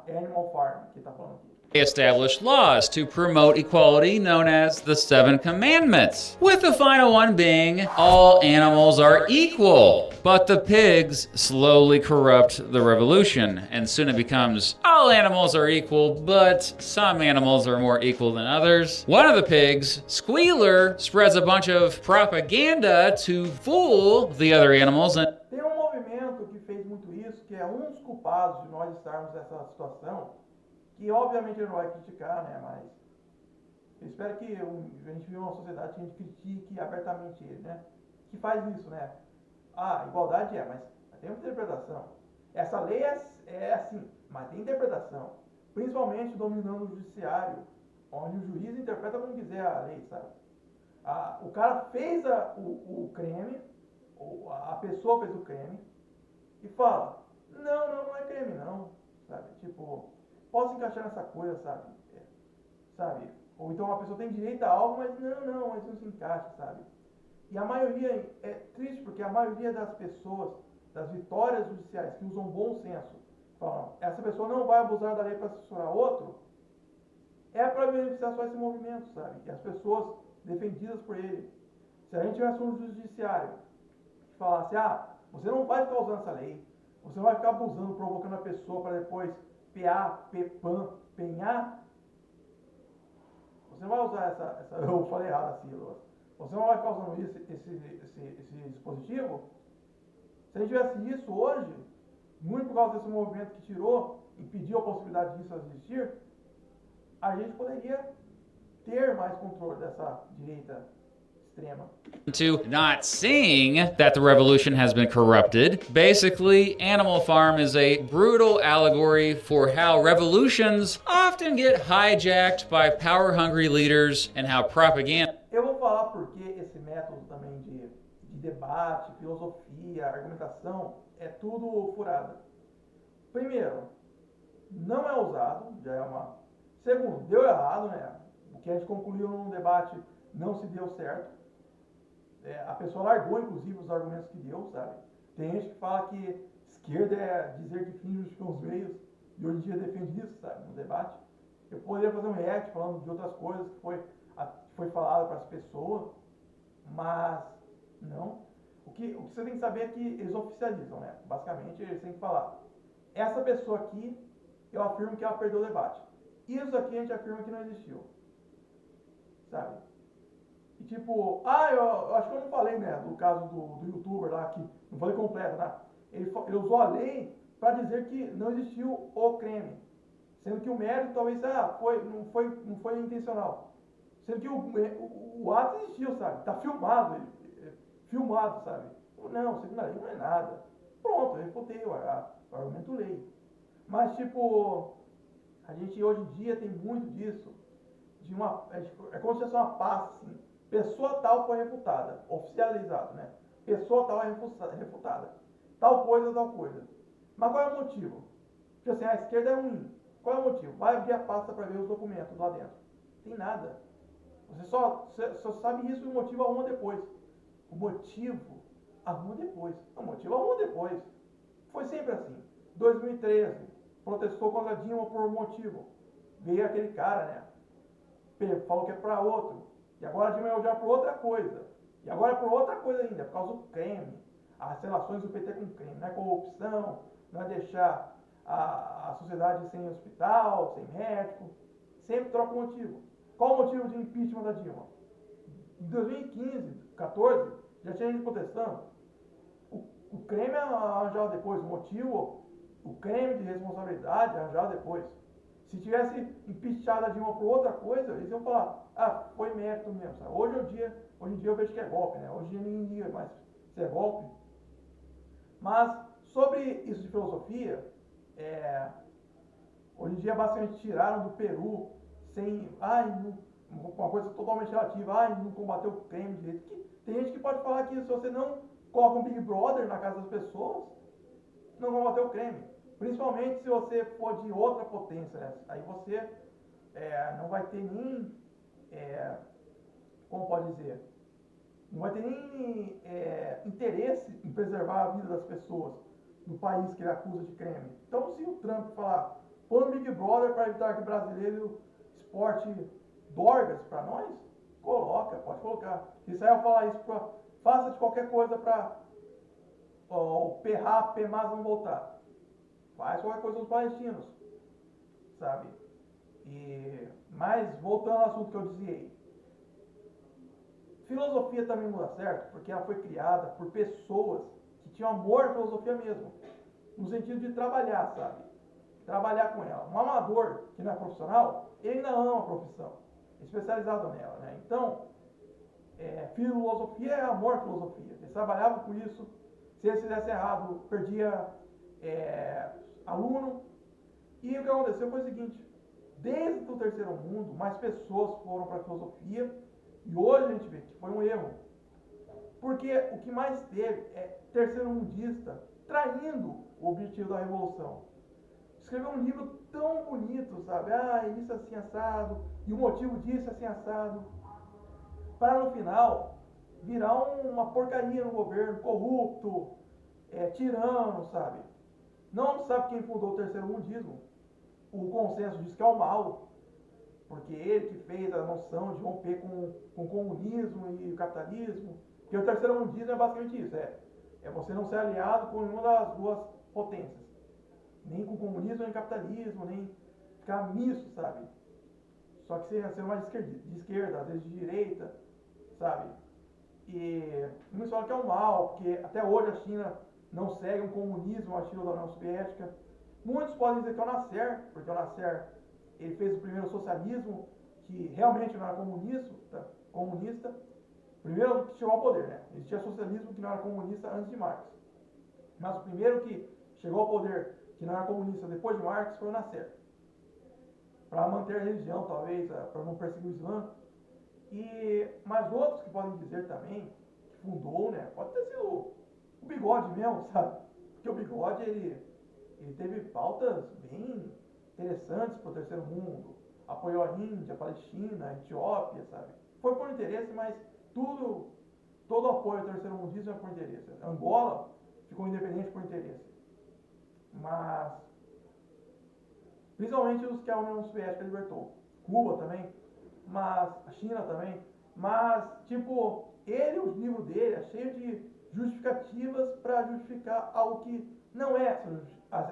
Animal Farm, que tá falando aqui. They established laws to promote equality known as the Seven Commandments, with the final one being all animals are equal. But the pigs slowly corrupt the revolution, and soon it becomes all animals are equal, but some animals are more equal than others. One of the pigs, Squealer, spreads a bunch of propaganda to fool the other animals. And tem um movimento que fez muito isso, que é um dos culpados de nós estarmos nessa situação, que obviamente ele não vai criticar, né, mas eu espero que a gente vive uma sociedade que a gente critique abertamente ele, né, que faz isso, né. Igualdade mas tem uma interpretação. Essa lei é assim, mas tem interpretação. Principalmente dominando o judiciário, onde o juiz interpreta como quiser a lei, sabe. O cara fez o crime, a pessoa fez o crime, e fala, não é crime não, sabe, tipo, posso encaixar nessa coisa, sabe, ou então a pessoa tem direito a algo, mas não, mas não se encaixa, sabe, e a maioria, é triste porque a maioria das pessoas, das vitórias judiciais que usam bom senso, falam, essa pessoa não vai abusar da lei para censurar outro, é para beneficiar só esse movimento, sabe, e as pessoas defendidas por ele. Se a gente tivesse um judiciário que falasse, você não vai ficar usando essa lei, você não vai ficar abusando, provocando a pessoa para depois penhar, você não vai usar essa eu falei errado a sílaba, você não vai ficar usando esse dispositivo. Se a gente tivesse isso hoje, muito por causa desse movimento que tirou, impediu a possibilidade disso existir, a gente poderia ter mais controle dessa direita extrema. To not seeing that the revolution has been corrupted. Basically, Animal Farm is a brutal allegory for how revolutions often get hijacked by power-hungry leaders and how propaganda. Eu vou falar porque esse método também de debate, filosofia, argumentação, é tudo furada. Primeiro, não é usado, já é uma... Segundo, deu errado, né? O que a gente concluiu num debate não se deu certo. A pessoa largou, inclusive, os argumentos que deu, sabe? Tem gente que fala que esquerda é dizer que fins justificam os meios, e hoje em dia defende isso, sabe? No debate. Eu poderia fazer um react falando de outras coisas que foi falado para as pessoas, mas não. O que você tem que saber é que eles oficializam, né? Basicamente, eles têm que falar: essa pessoa aqui, eu afirmo que ela perdeu o debate. Isso aqui a gente afirma que não existiu. Sabe? E tipo, eu acho que eu não falei, né, do caso do youtuber lá, que não falei completo, né? Ele usou a lei para dizer que não existiu o crime. Sendo que o mérito talvez não foi intencional. Sendo que o ato existiu, sabe? Tá filmado, filmado, sabe? Não, segundo a lei não é nada. Pronto, eu refutei o argumento lei. Mas tipo, a gente hoje em dia tem muito disso. É como se fosse uma pasta, assim. Pessoa tal foi refutada, oficializado, né? Pessoa tal é refutada. Tal coisa, tal coisa. Mas qual é o motivo? Porque assim, a esquerda é ruim. Qual é o motivo? Vai abrir a pasta para ver os documentos lá dentro. Tem nada. Você só sabe isso e o motivo arruma depois. O motivo arruma depois. O motivo arruma depois. Foi sempre assim. 2013, protestou contra Dilma por um motivo. Veio aquele cara, né? Falou que é para outro. E agora a Dilma vai já por outra coisa. E agora é por outra coisa ainda, por causa do crime. As relações do PT com o crime. Não é corrupção, não é deixar a sociedade sem hospital, sem médico. Sempre troca o motivo. Qual o motivo de impeachment da Dilma? Em 2015, 14, já tinha gente protestando. O crime arranjado depois. O motivo, o crime de responsabilidade arranjado depois. Se tivesse impeachado a Dilma por outra coisa, eles iam falar: foi mérito mesmo. Sabe? Hoje em dia eu vejo que é golpe, né? Hoje em dia ninguém liga mais se é golpe. Mas, sobre isso de filosofia, hoje em dia basicamente tiraram do Peru sem... uma coisa totalmente relativa. Não combateu o crime direito. Tem gente que pode falar que se você não coloca um Big Brother na casa das pessoas, não combateu o crime. Principalmente se você for de outra potência, né? Aí você não vai ter nem... como pode dizer? Não vai ter nem interesse em preservar a vida das pessoas no país que ele acusa de crime. Então, se o Trump falar: põe um Big Brother para evitar que o brasileiro exporte dorgas para nós, pode colocar. Se Israel falar isso, faça de qualquer coisa para o PEMAS não voltar. Faz qualquer coisa dos palestinos, sabe? Mas, voltando ao assunto que eu dizia, filosofia também não dá certo, porque ela foi criada por pessoas que tinham amor à filosofia mesmo, no sentido de trabalhar, sabe? Trabalhar com ela. Um amador que não é profissional, ele ainda ama a profissão, é especializado nela, né? Então, filosofia é amor à filosofia. Eles trabalhavam com isso. Se eles fizessem errado, perdia aluno. E o que aconteceu foi o seguinte: desde o terceiro mundo, mais pessoas foram para a filosofia, e hoje a gente vê que foi um erro. Porque o que mais teve é terceiro mundista traindo o objetivo da revolução. Escreveu um livro tão bonito, sabe? Isso assim assado, e o motivo disso assim assado, para no final virar uma porcaria no governo, corrupto, tirano, sabe? Não sabe quem fundou o terceiro mundismo. O consenso diz que é o Mao, porque ele que fez a noção de romper com o comunismo e o capitalismo. Porque o terceiro mundismo é basicamente isso, é você não ser aliado com nenhuma das duas potências. Nem com o comunismo, nem com o capitalismo, nem ficar misto, sabe? Só que ser mais de esquerda, às vezes de direita, sabe? E muitos falam que é o mal, porque até hoje a China não segue um comunismo ao estilo da União Soviética. Muitos podem dizer que é o Nasser, porque o Nasser ele fez o primeiro socialismo que realmente não era comunista, primeiro que chegou ao poder, né? Existia socialismo que não era comunista antes de Marx. Mas o primeiro que chegou ao poder que não era comunista depois de Marx foi o Nasser. Para manter a religião, talvez, para não perseguir o Islã. Mas outros que podem dizer também, que fundou, né? Pode ter sido o Bigode mesmo, sabe? Porque o Bigode, ele teve pautas bem interessantes para o terceiro mundo. Apoiou a Índia, a Palestina, a Etiópia, sabe? Foi por interesse, mas todo o apoio ao terceiro mundismo é por interesse. Angola ficou independente por interesse. Mas, principalmente os que a União Soviética libertou. Cuba também, mas a China também. Mas, tipo, os livros dele é cheio de justificativas para justificar algo que não é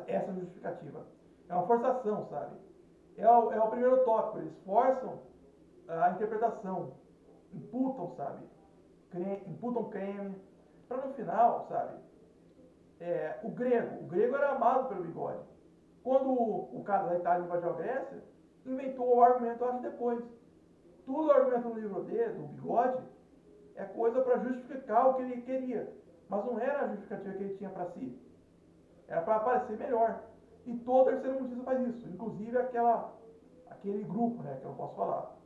essa justificativa. É uma forçação, sabe? É o primeiro tópico. Eles forçam a interpretação. Imputam, sabe? Imputam crime. Para no final, sabe? O grego era amado pelo Bigode. Quando o cara da Itália invadiu a Grécia, inventou o argumento, acho, depois. Tudo o argumento no livro dele, do Bigode, é coisa para justificar o que ele queria. Mas não era a justificativa que ele tinha para si. Era para aparecer melhor. E todo terceiro mundista faz isso. Inclusive aquele grupo, né, que eu não posso falar.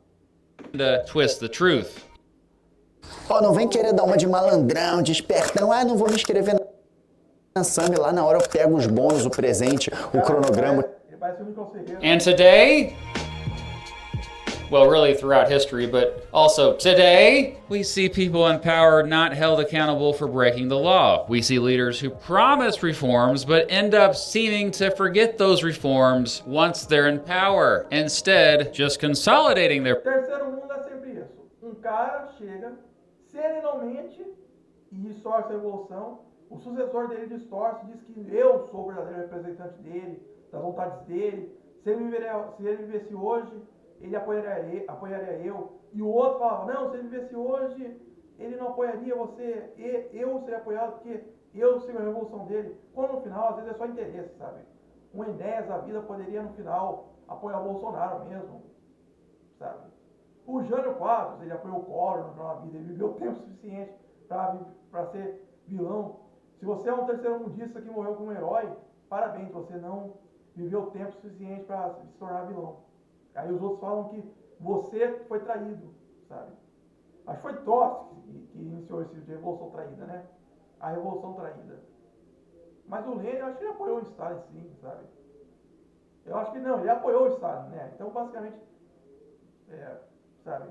Twist the truth. Não vem querer dar uma de malandrão, de espertão. Não vou me inscrever na Sami. Lá na hora eu pego os bônus, o presente, o cronograma. Ele parece um Nicolas Ferreira. And today, well, really throughout history, but also today, we see people in power not held accountable for breaking the law. We see leaders who promise reforms but end up seeming to forget those reforms once they're in power, instead just consolidating their... Terceiro mundo é sempre isso. Um cara chega serenamente e distorce a revolução. O sucessor dele distorce, diz que eu sou o verdadeiro representante dele, das vontades dele. Se ele vivesse hoje, ele apoiaria eu. E o outro falava, não, se ele vivesse hoje, ele não apoiaria você. Eu seria apoiado porque eu sigo a revolução dele. Quando no final, às vezes é só interesse, sabe? Um Enéas da vida poderia no final apoiar o Bolsonaro mesmo, sabe? O Jânio Quadros, ele apoiou o Collor no final da vida, ele viveu tempo suficiente para ser vilão. Se você é um terceiro mundista que morreu como herói, parabéns, você não viveu tempo suficiente para se tornar vilão. Aí os outros falam que você foi traído, sabe? Acho que foi Trotsky que iniciou esse de revolução traída, né? A revolução traída. Mas o Lenin, eu acho que ele apoiou o Stalin, sim, sabe? Eu acho que não, ele apoiou o Stalin, né? Então, basicamente, sabe?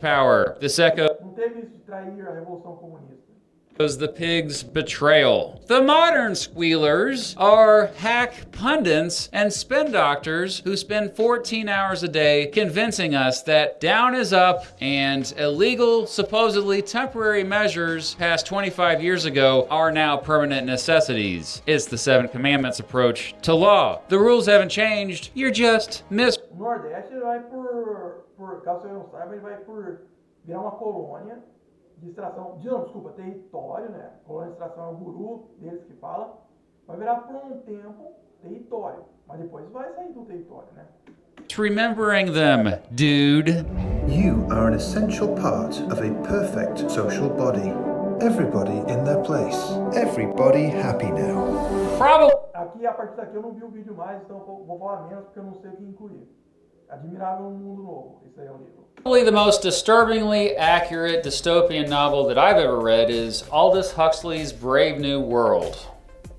Power. This echo Não teve isso de trair a revolução comunista. was the pig's betrayal. The modern squealers are hack pundits and spin doctors who spend 14 hours a day convincing us that down is up and illegal, supposedly temporary measures passed 25 years ago are now permanent necessities. It's the Seven Commandments approach to law. The rules haven't changed, you're just O Nordeste ele vai caso você não saiba, ele vai por virar uma colônia de extração, território, né? Colônia de extração é o guru deles que fala. Vai virar por um tempo território, mas depois vai sair do território, né? remembering them, dude. You are an essential part of a perfect social body. Everybody in their place. Everybody happy now. Probably. Aqui, a partir daqui, eu não vi o vídeo mais, então vou falar menos porque eu não sei o que incluir. Admirável Mundo Novo, esse aí é o livro. Probably the most disturbingly accurate dystopian novel that I've ever read is Aldous Huxley's Brave New World.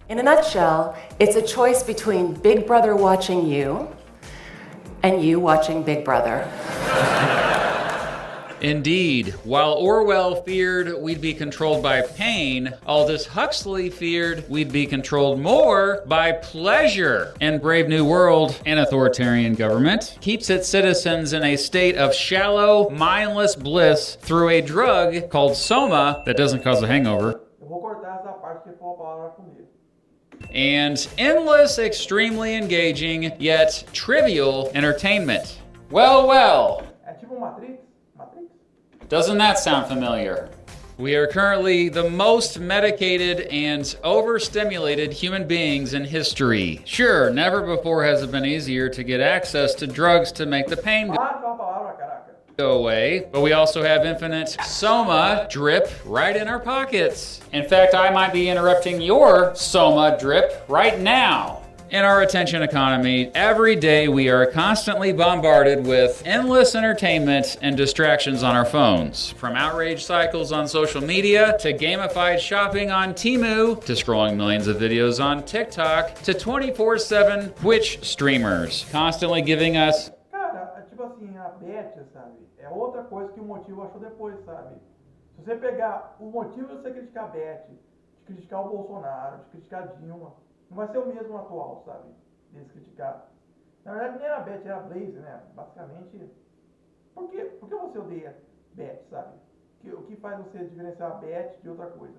In a nutshell, it's a choice between Big Brother watching you and you watching Big Brother. Indeed, while Orwell feared we'd be controlled by pain, Aldous Huxley feared we'd be controlled more by pleasure. And Brave New World, an authoritarian government, keeps its citizens in a state of shallow, mindless bliss through a drug called Soma that doesn't cause a hangover. Eu vou cortar essa parte que foi a palavra comigo. And endless, extremely engaging, yet trivial entertainment. Well, well. É tipo Matrix? Doesn't that sound familiar? We are currently the most medicated and overstimulated human beings in history. Sure, never before has it been easier to get access to drugs to make the pain Para de falar palavra, caraca. go away, but we also have infinite Soma drip right in our pockets. In fact, I might be interrupting your Soma drip right now. In our attention economy, every day we are constantly bombarded with endless entertainment and distractions on our phones. From outrage cycles on social media, to gamified shopping on Temu, to scrolling millions of videos on TikTok, to 24/7 Twitch streamers, constantly giving us Cara, é tipo assim, a Beth, sabe? É outra coisa que o Motivo achou depois, sabe? Se você pegar o motivo de você criticar a Beth, de criticar o Bolsonaro, de criticar a Dilma, não vai ser o mesmo atual, sabe? Deles criticar. Na verdade, nem era a Beth, era a Blaze, né? Basicamente, por que você odeia Beth, sabe? O que faz você diferenciar a Beth de outra coisa?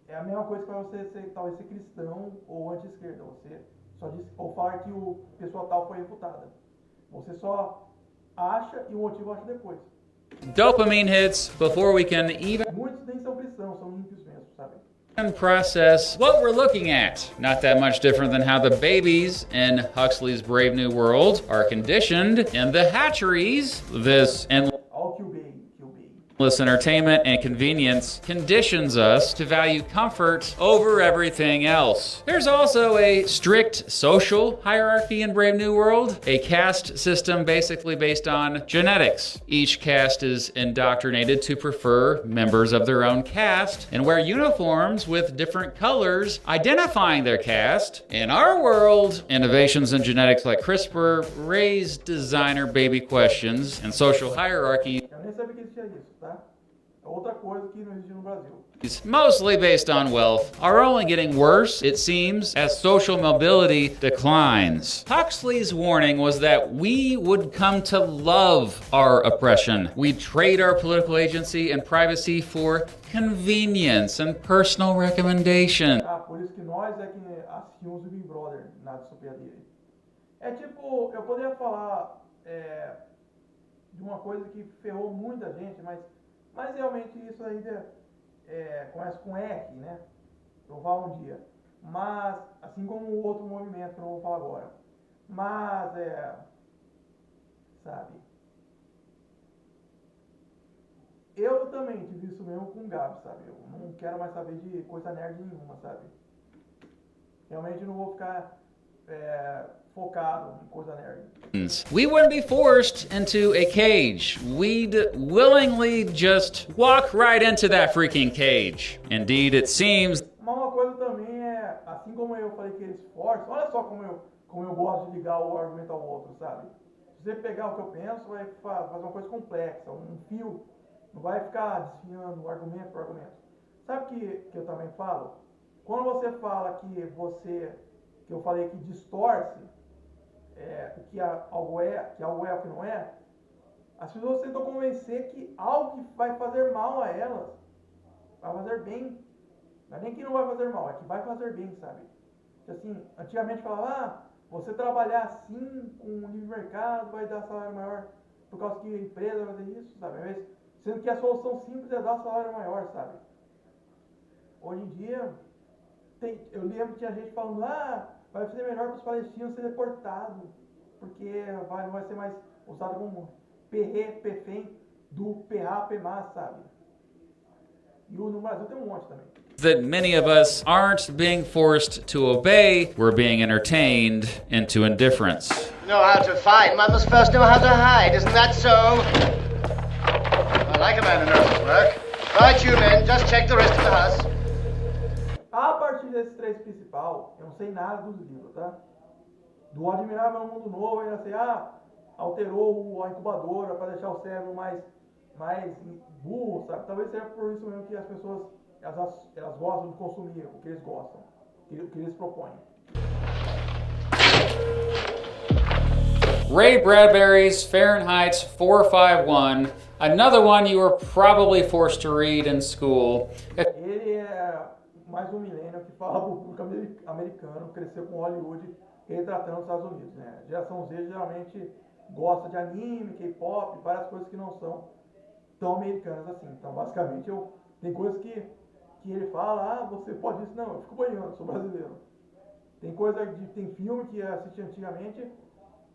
É a mesma coisa que faz você talvez ser cristão ou anti-esquerda. Você só diz, ou falar que o pessoa tal foi refutada. Você só acha e o motivo acha depois. dopamine hits before we can even Muitos nem são cristãos, são ímpios mesmo, sabe? process what we're looking at. Not that much different than how the babies in Huxley's Brave New World are conditioned in the hatcheries. This endless Olha o QB. entertainment and convenience conditions us to value comfort over everything else. There's also a strict social hierarchy in Brave New World, a caste system basically based on genetics. Each caste is indoctrinated to prefer members of their own caste and wear uniforms with different colors identifying their caste. In our world, innovations in genetics like CRISPR raise designer baby questions, and social hierarchy Eu nem sabia que existia isso, tá? É outra coisa que não existe no Brasil. mostly based on wealth, are only getting worse, it seems, as social mobility declines. Huxley's warning was that we would come to love our oppression. We'd trade our political agency and privacy for convenience and personal recommendation. Ah, por isso que nós é que assistimos o Big Brother na distopia dele. É tipo, eu poderia falar de uma coisa que ferrou muita gente, mas realmente isso ainda começa com R, né? Eu vou falar um dia. Mas, assim como o outro movimento que eu não vou falar agora. Mas, sabe? Eu também tive isso mesmo com o Gabi, sabe? Eu não quero mais saber de coisa nerd nenhuma, sabe? Realmente não vou ficar focado em coisa nerd. We wouldn't be forced into a cage. We'd willingly just walk right into that freaking cage. Indeed, it seems Mas uma coisa também assim como eu falei que eles forçam, olha só como eu gosto de ligar o argumento ao outro, sabe? Se você pegar o que eu penso, vai fazer uma coisa complexa, um fio, não vai ficar desfiando argumento por argumento. Sabe que eu também falo? Quando você fala que eu falei que distorce o que algo é, que algo é o que não é, as pessoas tentam convencer que algo que vai fazer mal a elas vai fazer bem. Não é nem que não vai fazer mal, é que vai fazer bem, sabe? Assim, antigamente falava, você trabalhar assim com o livre mercado vai dar salário maior por causa que a empresa vai fazer isso, sabe? Mas, sendo que a solução simples é dar salário maior, sabe? Hoje em dia, eu lembro que tinha gente falando, vai ser melhor para os palestinos ser deportados, porque não vai ser mais usado como PFEM do PMA, sabe? E no Brasil tem um monte também. that many of us aren't being forced to obey, we're being entertained into indifference. Know how to fight, man must first know how to hide, isn't that so? I like a man who knows his work. Right, you men, just check the rest of the house. A partir desses três principal, eu não sei nada dos livros, tá? Do Admirável Mundo Novo, eu sei, alterou a incubadora para deixar o cérebro mais burro, sabe? Talvez seja por isso mesmo que as pessoas elas gostam de consumir o que eles gostam, o que eles propõem. Ray Bradbury's Fahrenheit 451, another one you were probably forced to read in school. Ele é mais um milênio que fala para o público americano, cresceu com Hollywood retratando os Estados Unidos, né? A geração Z geralmente gosta de anime, K-pop, várias coisas que não são tão americanas assim. Então, basicamente, eu Tem coisas que ele fala, você pode isso, não, eu fico banhando, sou brasileiro. Tem filme que eu assisti antigamente,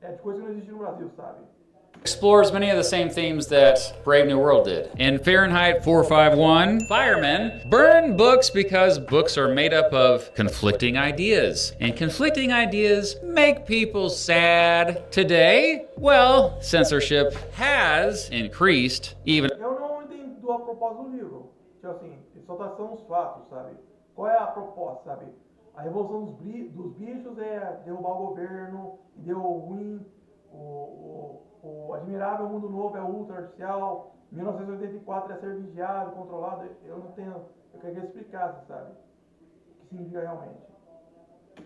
de coisa que não existe no Brasil, sabe? Explores many of the same themes that Brave New World did. In Fahrenheit 451, firemen burn books because books are made up of conflicting ideas. And conflicting ideas make people sad. Today, well, censorship has increased even... Eu não entendo a proposta do livro. Tipo assim, são os fatos, sabe? Qual é a proposta, sabe? A revolução dos bichos é derrubar o governo, deu ruim, o admirável mundo novo é ultra artificial, 1984 é ser vigiado, controlado. Eu queria que explicasse, sabe? O que significa realmente.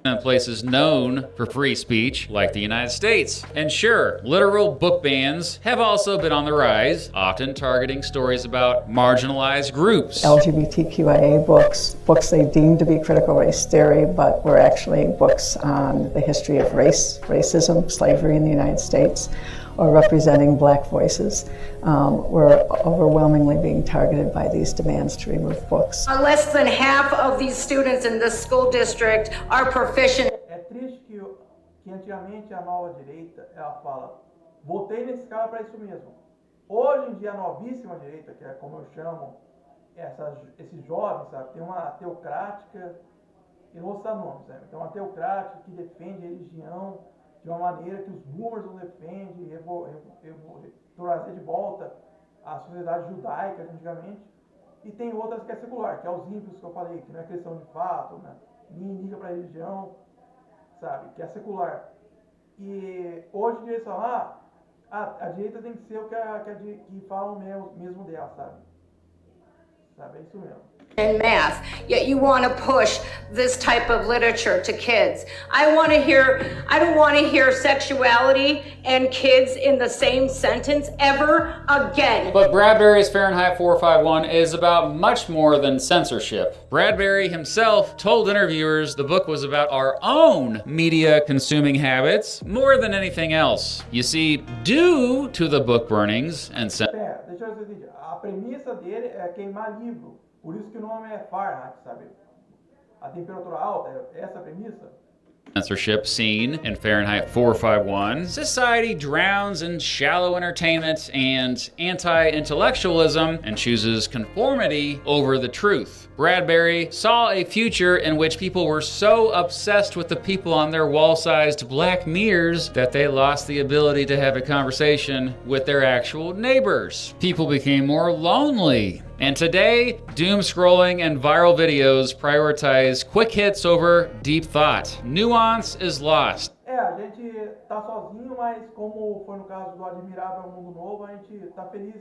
In places known for free speech, like the United States. And sure, literal book bans have also been on the rise, often targeting stories about marginalized groups. LGBTQIA books they deem to be critical race theory, but were actually books on the history of racism, slavery in the United States, or representing black voices, were overwhelmingly being targeted by these demands to remove books. Less than half of these students in this school district are proficient. É triste que antigamente a nova direita, ela fala, votei nesse cara para isso mesmo. Hoje em dia a novíssima direita, que é como eu chamo esses jovens, sabe, tem uma teocrática, eu não vou citar nomes, sabe? Tem uma teocrática que defende a religião de uma maneira que os boomers não defendem, trazer de volta a sociedade judaica de antigamente, e tem outras que é secular, que é os ímpios que eu falei, que não é questão de fato, né? Nem liga para a religião, sabe, que é secular. E hoje em dia eles falam, a direita tem que ser o que falam mesmo dela, sabe? É isso mesmo. In math, yet you want to push this type of literature to kids. I don't want to hear sexuality and kids in the same sentence ever again. But Bradbury's Fahrenheit 451 is about much more than censorship. Bradbury himself told interviewers the book was about our own media consuming habits more than anything else. You see, due to the book burnings and deixa eu dizer, a premissa dele é queimar livro. Por isso que o nome é Fahrenheit, sabe? A temperatura alta, essa é a premissa. Censorship seen in Fahrenheit 451, society drowns in shallow entertainment and anti-intellectualism and chooses conformity over the truth. Bradbury saw a future in which people were so obsessed with the people on their wall-sized black mirrors that they lost the ability to have a conversation with their actual neighbors. People became more lonely. And today, doom scrolling and viral videos prioritize quick hits over deep thought. Nuance is lost. A gente tá sozinho, mas como foi no caso do Admirável Mundo Novo, a gente tá feliz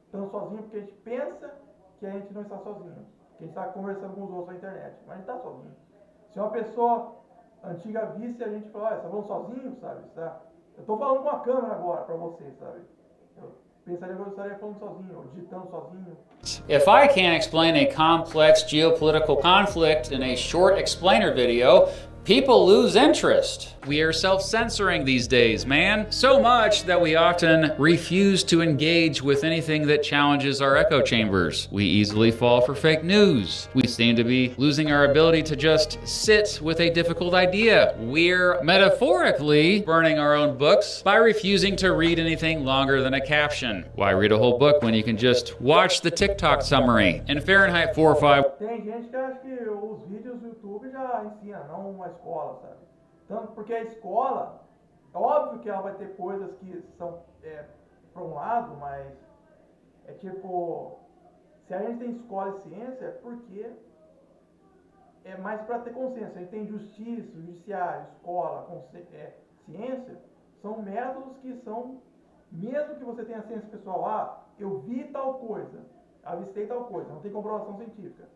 estando sozinho porque a gente pensa que a gente não está sozinho. Que a gente tá conversando com os outros na internet, mas a gente tá sozinho. Se uma pessoa antiga visse a gente falar, você tá falando sozinho, sabe? Eu tô falando com a câmera agora pra vocês, sabe? Pensaria que eu estaria falando sozinho, ou digitando sozinho. If I can't explain a complex geopolitical conflict in a short explainer video, people lose interest. We are self-censoring these days, man. So much that we often refuse to engage with anything that challenges our echo chambers. We easily fall for fake news. We seem to be losing our ability to just sit with a difficult idea. We're metaphorically burning our own books by refusing to read anything longer than a caption. Why read a whole book when you can just watch the TikTok summary? In Fahrenheit 451... Tem gente que acha que os vídeos do YouTube já ensinam, não uma escola, sabe? Tanto porque a escola, é óbvio que ela vai ter coisas que são para um lado, mas é tipo, se a gente tem escola e ciência, é porque é mais para ter consciência. A gente tem justiça, judiciário, escola, ciência, são métodos que são, mesmo que você tenha ciência pessoal, eu vi tal coisa, avistei tal coisa, não tem comprovação científica.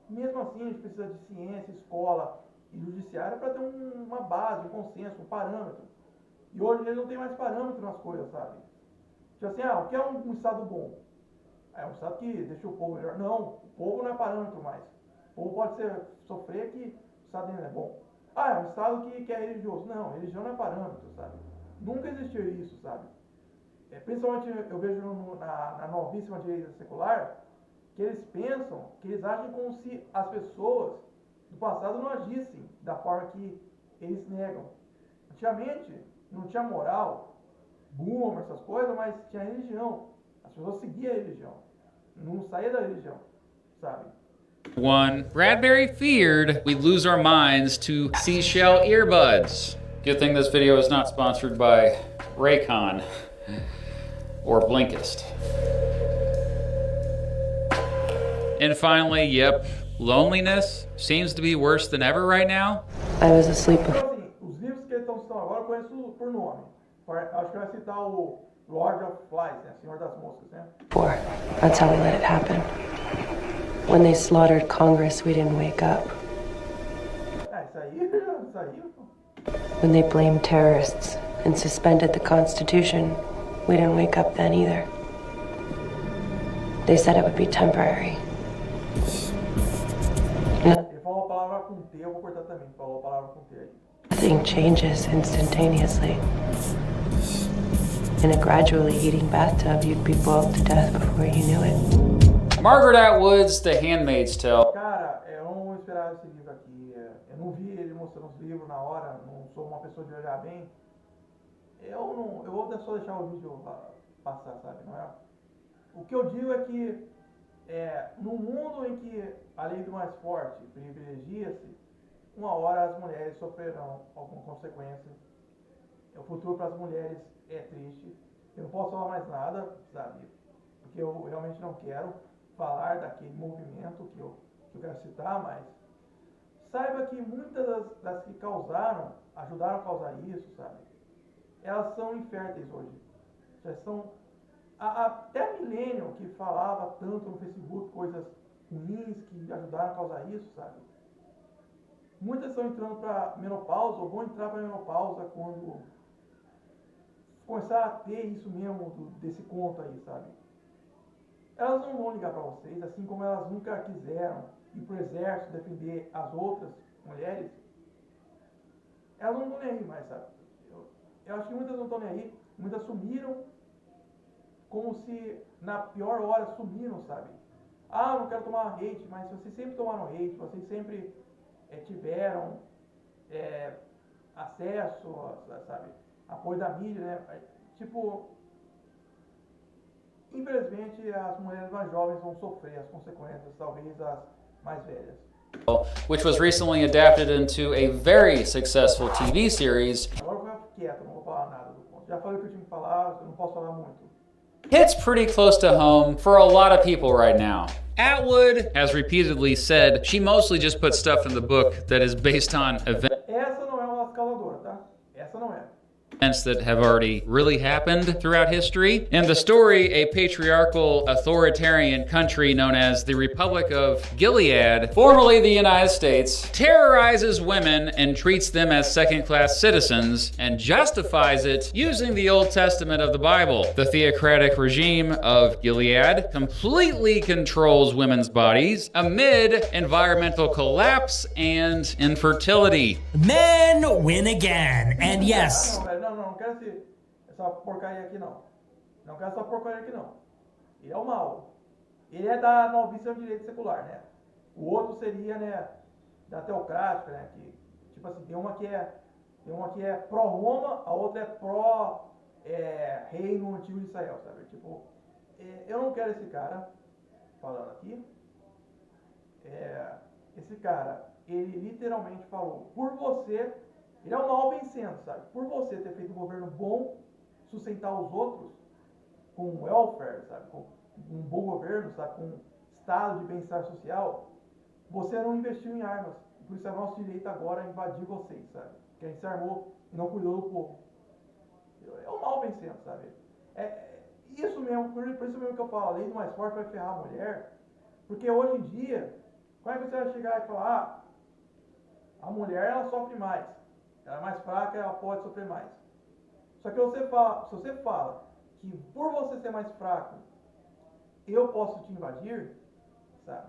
Mesmo assim, a gente precisa de ciência, escola e judiciário para ter uma base, um consenso, um parâmetro. E hoje em dia não tem mais parâmetro nas coisas, sabe? Tipo assim, o que é um Estado bom? É um Estado que deixa o povo melhor. Não, o povo não é parâmetro mais. O povo pode sofrer que o Estado dele é bom. É um Estado que é religioso. Não, religião não é parâmetro, sabe? Nunca existiu isso, sabe? Principalmente eu vejo na novíssima direita secular, que eles pensam, que eles agem como se as pessoas do passado não agissem da forma que eles negam. Antigamente não tinha moral, boomer, essas coisas, mas tinha religião. As pessoas seguiam a religião, não saía da religião, sabe? One, Bradbury feared we'd lose our minds to seashell earbuds. Good thing this video is not sponsored by Raycon or Blinkist. And finally, yep, loneliness seems to be worse than ever right now. I was asleep. Então, assim, os livros que eles estão citando agora eu conheço por nome. Acho que vai citar o Lord of Flies, né? Senhor das Moscas, né? Before. That's how we let it happen. When they slaughtered Congress, we didn't wake up. Isso aí. When they blamed terrorists and suspended the Constitution, we didn't wake up then either. They said it would be temporary. Ele falou a palavra com T, eu vou cortar também. Falou a palavra com T aí. Nothing changes instantaneously. In a gradually heating bathtub, you'd be boiled to death before you knew it. Margaret Atwood's The Handmaid's Tale. Cara, eu não esperava esse livro aqui. Eu não vi ele mostrando os livros na hora. Não sou uma pessoa de olhar bem. Eu vou só deixar o vídeo passar, sabe? Não é? O que eu digo é que no mundo em que a lei do mais forte privilegia-se, uma hora as mulheres sofrerão alguma consequência. O futuro para as mulheres é triste. Eu não posso falar mais nada, sabe? Porque eu realmente não quero falar daquele movimento que eu quero citar, mas saiba que muitas das que ajudaram a causar isso, sabe? Elas são inférteis hoje. Já são até a Millennium, que falava tanto no Facebook coisas ruins que ajudaram a causar isso, sabe? Muitas estão entrando para menopausa ou vão entrar para menopausa quando começar a ter isso mesmo desse conto aí, sabe? Elas não vão ligar para vocês, assim como elas nunca quiseram ir pro exército defender as outras mulheres. Elas não estão nem aí mais, sabe? Eu acho que muitas não estão nem aí, muitas sumiram como se na pior hora sumiram, sabe? Ah, não quero tomar hate, mas vocês sempre tomaram hate, vocês sempre tiveram acesso, sabe? Apoio da mídia, né? Tipo, infelizmente as mulheres mais jovens vão sofrer as consequências, talvez as mais velhas. Which was recently adapted into a very successful TV series. Agora eu vou ficar quieto, não vou falar nada do conto. Já falei o que eu tinha que falar, eu não posso falar muito. Hits pretty close to home for a lot of people right now. Atwood has repeatedly said she mostly just put stuff in the book that is based on events Essa não é uma escaladora, tá? Essa não é. that have already really happened throughout history. In the story, a patriarchal, authoritarian country known as the Republic of Gilead, formerly the United States, terrorizes women and treats them as second-class citizens and justifies it using the Old Testament of the Bible. The theocratic regime of Gilead completely controls women's bodies amid environmental collapse and infertility. Men win again, and yes. Não quero essa porcaria aqui não. Não quero essa porcaria aqui não. Ele é o mal. Ele é da novíssima direita secular, né? O outro seria, né, da teocrática, né? Que, tipo assim, tem uma que é pró-Roma, a outra é pró-reino antigo de Israel, sabe? Tipo, eu não quero esse cara falando aqui. Esse cara, ele literalmente falou, por você... Ele é o mal vencendo, sabe? Por você ter feito um governo bom, sustentar os outros com welfare, sabe? Com um bom governo, sabe? Com um estado de bem-estar social, você não investiu em armas. Por isso é nosso direito agora invadir vocês, sabe? Que a gente se armou e não cuidou do povo. É o mal vencendo, sabe? Isso mesmo, por isso mesmo que eu falo, a lei do mais forte vai ferrar a mulher. Porque hoje em dia, como é que você vai chegar e falar, a mulher ela sofre mais. Ela é mais fraca, ela pode sofrer mais. Só que se você fala que por você ser mais fraco, eu posso te invadir, sabe?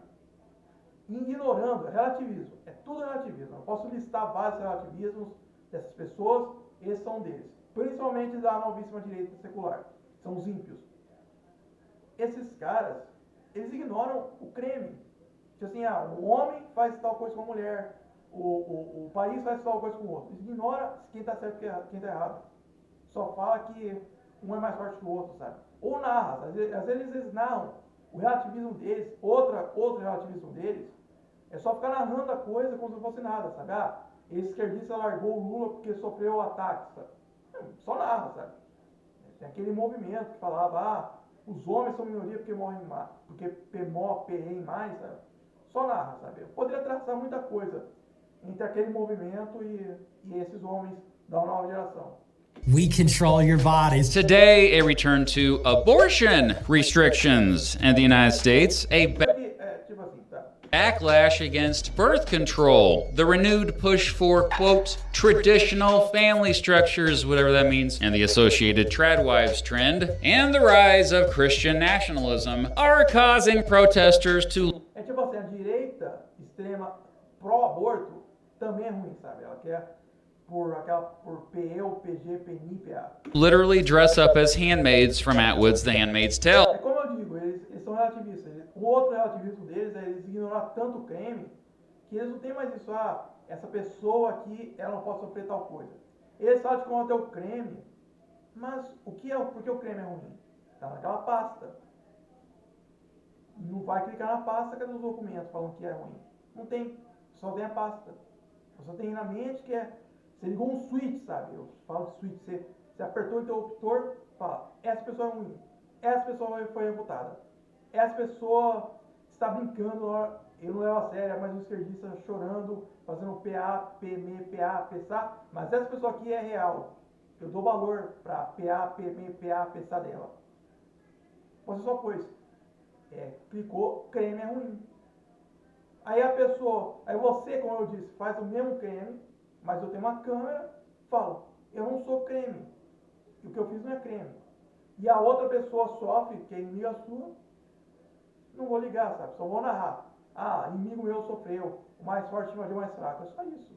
Ignorando, relativismo. É tudo relativismo. Eu posso listar vários relativismos dessas pessoas, esses são deles. Principalmente da novíssima direita secular. São os ímpios. Esses caras, eles ignoram o creme. Tipo assim, o homem faz tal coisa com a mulher, o país faz tal coisa com o outro. Eles ignoram quem tá certo e quem tá errado. Só fala que um é mais forte que o outro, sabe? Ou narra, às vezes eles narram o relativismo deles, outro relativismo deles, é só ficar narrando a coisa como se não fosse nada, sabe? Esse esquerdista largou o Lula porque sofreu ataque, sabe? Só narra, sabe? Tem aquele movimento que falava, os homens são minoria porque morrem mais, porque perrem mais, sabe? Só narra, sabe? Eu poderia traçar muita coisa entre aquele movimento e esses homens da nova geração. We control your bodies. Today, a return to abortion restrictions in the United States, a backlash against birth control, the renewed push for, quote, traditional family structures, whatever that means, and the associated tradwives trend, and the rise of Christian nationalism are causing protesters to... É tipo assim, a direita extrema pró-aborto também é ruim, sabe? Ela quer por PE, PG, PNI, PA. literally dress up as handmaids from Atwood's The Handmaid's Tale. É como eu digo, eles são relativistas. O outro relativismo deles é eles ignorar tanto o creme que eles não têm mais isso. Essa pessoa aqui, ela não pode sofrer tal coisa. Eles sabem de como é o creme, mas por que o creme é ruim? Tá naquela pasta. Não vai clicar na pasta, cadê os documentos falando que é ruim? Não tem, só tem a pasta. Só tem na mente que você ligou um switch, sabe? Eu falo de switch, você apertou o interruptor, fala, essa pessoa é ruim, essa pessoa foi rebutada, essa pessoa está brincando, eu não levo a sério, mas um esquerdista chorando, fazendo PA, PME, PA, PSA, mas essa pessoa aqui é real. Eu dou valor para PA, PME, PA, PSA dela. Você só pôs, clicou, creme é ruim. Aí você, como eu disse, faz o mesmo creme, mas eu tenho uma câmera, falo, eu não sou creme. O que eu fiz não é creme. E a outra pessoa sofre, que é inimiga sua, não vou ligar, sabe? Só vou narrar. Inimigo meu sofreu, o mais forte invadiu o mais fraco. É só isso.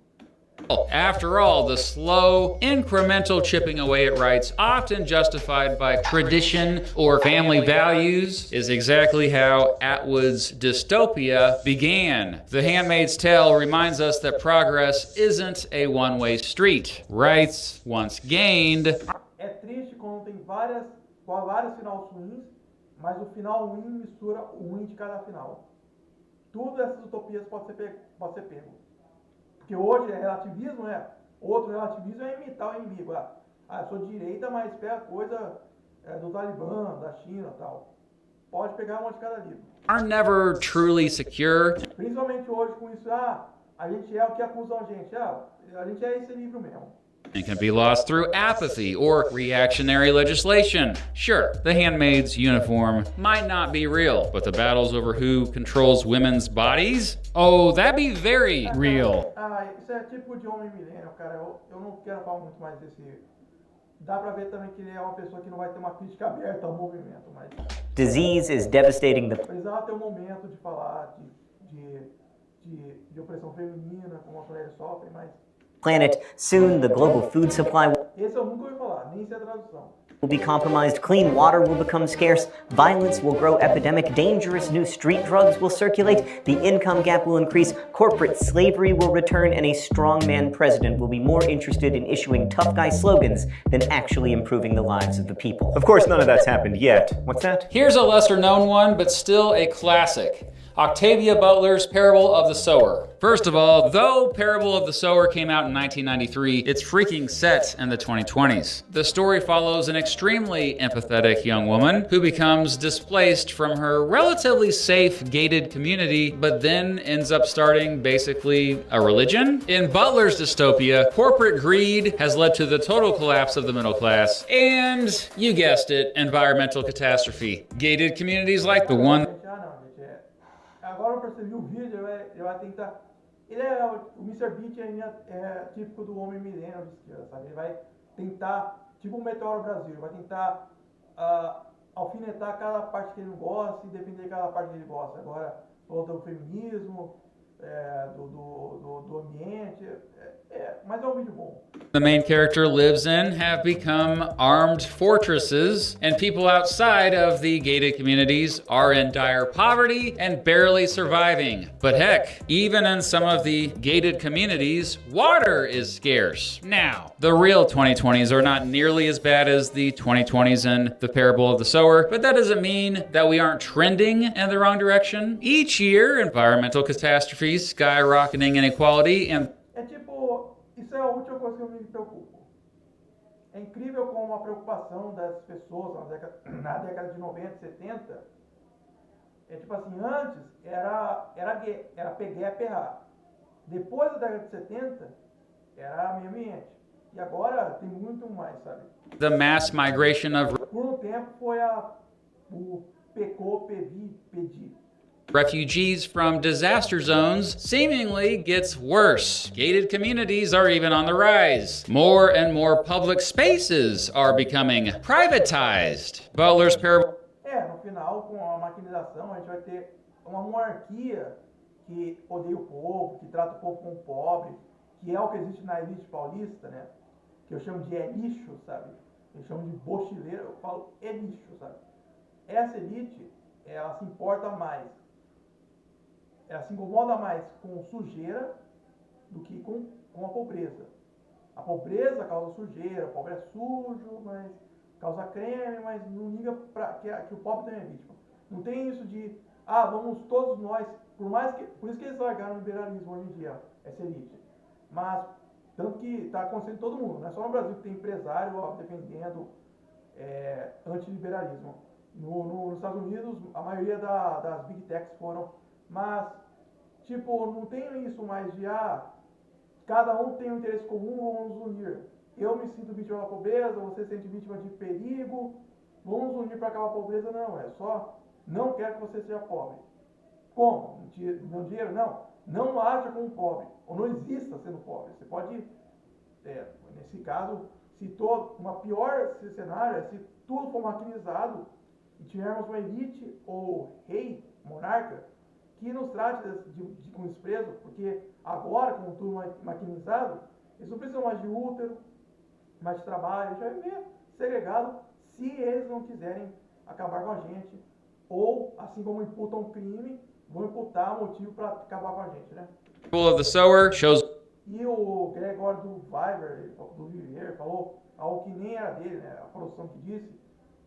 After all, the slow, incremental chipping away at rights, often justified by tradition or family values, is exactly how Atwood's dystopia began. The Handmaid's Tale reminds us that progress isn't a one-way street. Rights, once gained... É triste quando tem vários finais ruins, mas o final ruim mistura o ruim de cada final. Tudo essas utopias pode ser pego. Porque hoje é relativismo, outro relativismo é imitar o inimigo. Eu sou de direita, mas pega coisa do Talibã, da China e tal. Pode pegar uma de cada livro. Are never truly secure. Principalmente hoje com isso, a gente é o que acusam a gente. A gente é esse livro mesmo. And can be lost through apathy or reactionary legislation. Sure, the handmaid's uniform might not be real, but the battles over who controls women's bodies? Oh, that'd be very real. Isso é tipo de homem milênio, cara. Eu não quero falar muito mais desse... Dá pra ver também que ele é uma pessoa que não vai ter uma crítica aberta ao movimento, mas... Disease is devastating the... Precisava ter um momento de falar de opressão feminina, como as mulheres sofrem, mas... planet. Soon, the global food supply Esse eu nunca ouvi falar, nem sei a tradução. will be compromised, clean water will become scarce, violence will grow epidemic, dangerous new street drugs will circulate, the income gap will increase, corporate slavery will return, and a strongman president will be more interested in issuing tough guy slogans than actually improving the lives of the people. Of course, none of that's happened yet. What's that? Here's a lesser known one, but still a classic. Octavia Butler's Parable of the Sower. First of all, though Parable of the Sower came out in 1993, it's freaking set in the 2020s. The story follows an extremely empathetic young woman who becomes displaced from her relatively safe, gated community, but then ends up starting basically a religion. In Butler's dystopia, corporate greed has led to the total collapse of the middle class, and, you guessed it, environmental catastrophe. Gated communities like the one... Agora eu percebi o vídeo, ele vai tentar... o Mr. Beat é típico do homem milênio de esquerda, sabe? Ele vai tentar, tipo o Meteoro Brasil, vai tentar alfinetar cada parte que ele não gosta e defender cada parte que ele gosta. Agora, do feminismo, do ambiente, mas é um vídeo bom. the main character lives in have become armed fortresses, and people outside of the gated communities are in dire poverty and barely surviving. But heck, even in some of the gated communities, water is scarce. Now, the real 2020s are not nearly as bad as the 2020s in The Parable of the Sower, but that doesn't mean that we aren't trending in the wrong direction. Each year, environmental catastrophes, skyrocketing inequality, and É tipo, isso é a última coisa que eu me preocupo. É incrível como a preocupação das pessoas na década de 90, 70, é tipo assim, antes era pegar e perrar. Depois da década de 70, era meio ambiente. E agora tem muito mais, sabe? the mass migration of Por um tempo foi o pecou, pedi. refugees from disaster zones seemingly gets worse. Gated communities are even on the rise. More and more public spaces are becoming privatized. Butler's Parable. No final, com a maquinização, a gente vai ter uma monarquia que odeia o povo, que trata o povo como pobre, que é o que existe na elite paulista, né? Que eu chamo de lixo, sabe? Eu chamo de bochileiro, eu falo lixo, sabe? Essa elite, ela se importa mais, ela se incomoda mais com sujeira do que com a pobreza. A pobreza causa sujeira, o pobre é sujo, mas causa creme, mas não liga para que o pobre também é vítima. Não tem isso de, vamos todos nós, por isso que eles largaram o liberalismo hoje em dia, essa elite. Mas, tanto que está acontecendo em todo mundo, não é só no Brasil que tem empresário defendendo antiliberalismo. Nos Estados Unidos, a maioria das big techs foram, mas, tipo, não tem isso mais de, cada um tem um interesse comum, vamos nos unir. Eu me sinto vítima da pobreza, você se sente vítima de perigo, vamos unir para acabar a pobreza, não, é só, não quero que você seja pobre. Como? Não dinheiro? Não haja como pobre, ou não exista sendo pobre. Você pode, nesse caso, uma pior cenário é se tudo for maquinizado e tivermos uma elite ou rei, monarca, que nos trate com desprezo, porque agora, com tudo maquinizado, eles não precisam mais de útero, mais de trabalho, a gente vai viver segregado se eles não quiserem acabar com a gente, ou, assim como imputam crime, vão imputar motivo para acabar com a gente, né? Parable of the Sower shows. E o Gregor do Viver falou algo que nem era dele, né? A produção que disse,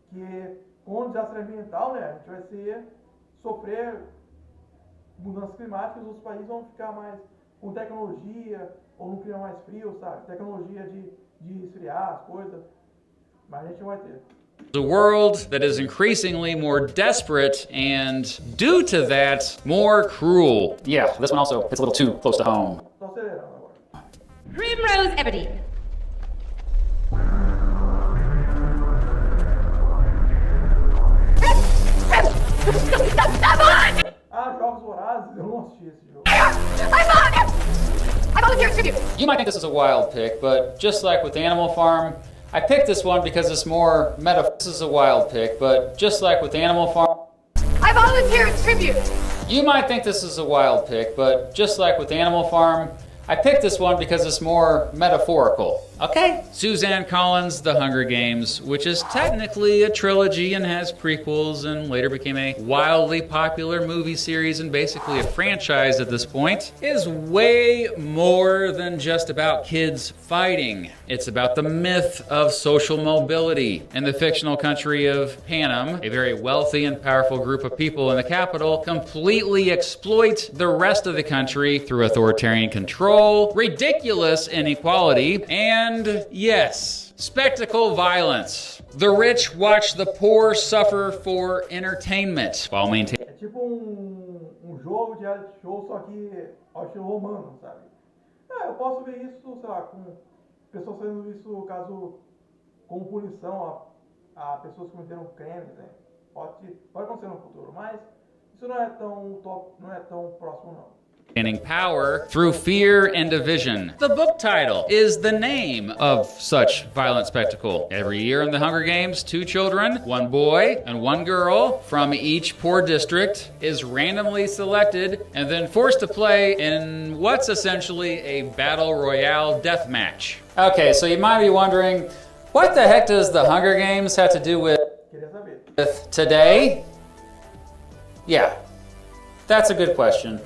que com o desastre ambiental, né, a gente vai sofrer mudanças climáticas, os países vão ficar mais com tecnologia, ou no clima mais frio, sabe? Tecnologia de esfriar as coisas, mas a gente não vai ter. A world that is increasingly more desperate and, due to that, more cruel. Yeah, this one also hits a little too close to home. Tô acelerando agora. Primrose Ebony. Jogos Vorazes, eu não assisti esse jogo. I volunteer tribute. You might think this is a wild pick, but just like with Animal Farm, I picked this one because it's more meta. This is a wild pick, but just like with Animal Farm, I volunteer tribute. you might think this is a wild pick, but just like with Animal Farm, I picked this one because it's more metaphorical. Okay. Suzanne Collins' The Hunger Games, which is technically a trilogy and has prequels and later became a wildly popular movie series and basically a franchise at this point, is way more than just about kids fighting. It's about the myth of social mobility. In the fictional country of Panem, a very wealthy and powerful group of people in the capital completely exploit the rest of the country through authoritarian control, ridiculous inequality, and yes, spectacle violence. The rich watch the poor suffer for entertainment while maintaining. É tipo jogo de reality show, só que ao estilo romano, sabe? Eu posso ver isso, sei lá, com pessoas fazendo isso caso como punição a pessoas que cometeram crimes, né? Pode acontecer no futuro, mas isso não é tão próximo, não. Gaining power through fear and division. The book title is the name of such violent spectacle. Every year in the Hunger Games, 2 children, 1 boy and 1 girl from each poor district is randomly selected and then forced to play in what's essentially a battle royale death match. Okay, so you might be wondering, what the heck does the Hunger Games have to do with today? Yeah, that's a good question.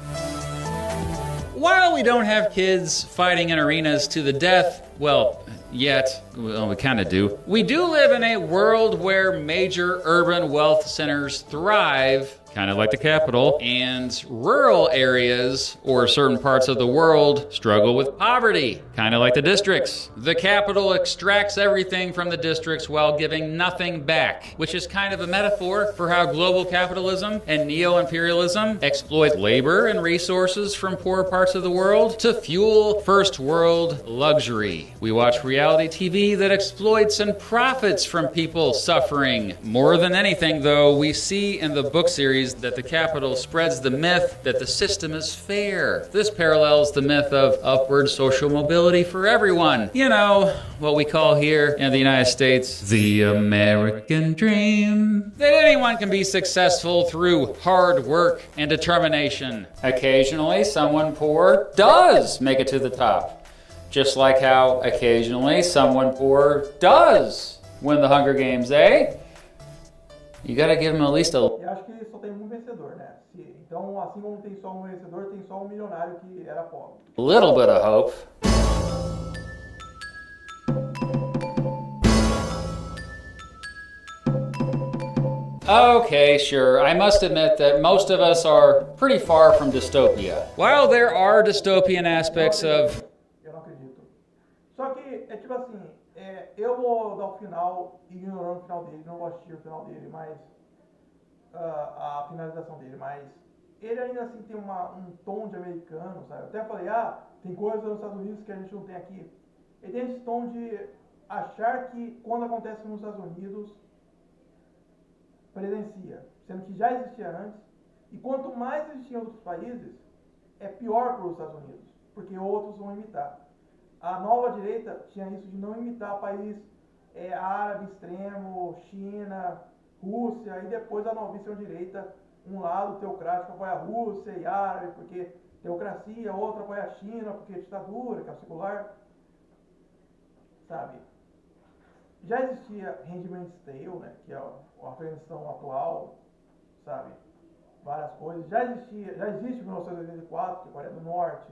While we don't have kids fighting in arenas to the death, well, yet, well, we kind of do. We do live in a world where major urban wealth centers thrive, kind of like the capital, and rural areas or certain parts of the world struggle with poverty, kind of like the districts. The capital extracts everything from the districts while giving nothing back, which is kind of a metaphor for how global capitalism and neo-imperialism exploit labor and resources from poor parts of the world to fuel first world luxury. We watch reality TV that exploits and profits from people suffering. More than anything, though, we see in the book series that the capital spreads the myth that the system is fair. This parallels the myth of upward social mobility for everyone. You know, what we call here in the United States, the American dream. That anyone can be successful through hard work and determination. Occasionally, someone poor does make it to the top. Just like how occasionally someone poor does win the Hunger Games, eh? You gotta give him at least a... Eu acho que só tem um vencedor, né? Então, assim como tem só um vencedor, tem só um milionário que era pobre. little bit of hope. Okay, sure. I must admit that most of us are pretty far from dystopia. While there are dystopian aspects of... Eu não acredito. Só que, é tipo assim, eu vou dar o final, ignorando o final dele, não vou assistir o final dele, mas... a finalização dele, mas... Ele ainda assim tem um tom de americano, sabe? Eu até falei, tem coisas nos Estados Unidos que a gente não tem aqui. Ele tem esse tom de achar que quando acontece nos Estados Unidos, presencia, sendo que já existia antes, e quanto mais existia em outros países, é pior para os Estados Unidos, porque outros vão imitar. A nova direita tinha isso de não imitar país árabe extremo, China, Rússia, e depois a novíssima direita, um lado teocrático apoia a Rússia e árabe, porque teocracia, outro apoia a China, porque é ditadura, que é secular, sabe? Já existia Handmaid's Tale, né, que é a Afeganistão atual, sabe? Várias coisas. Já existe 1984, que é a Coreia do Norte.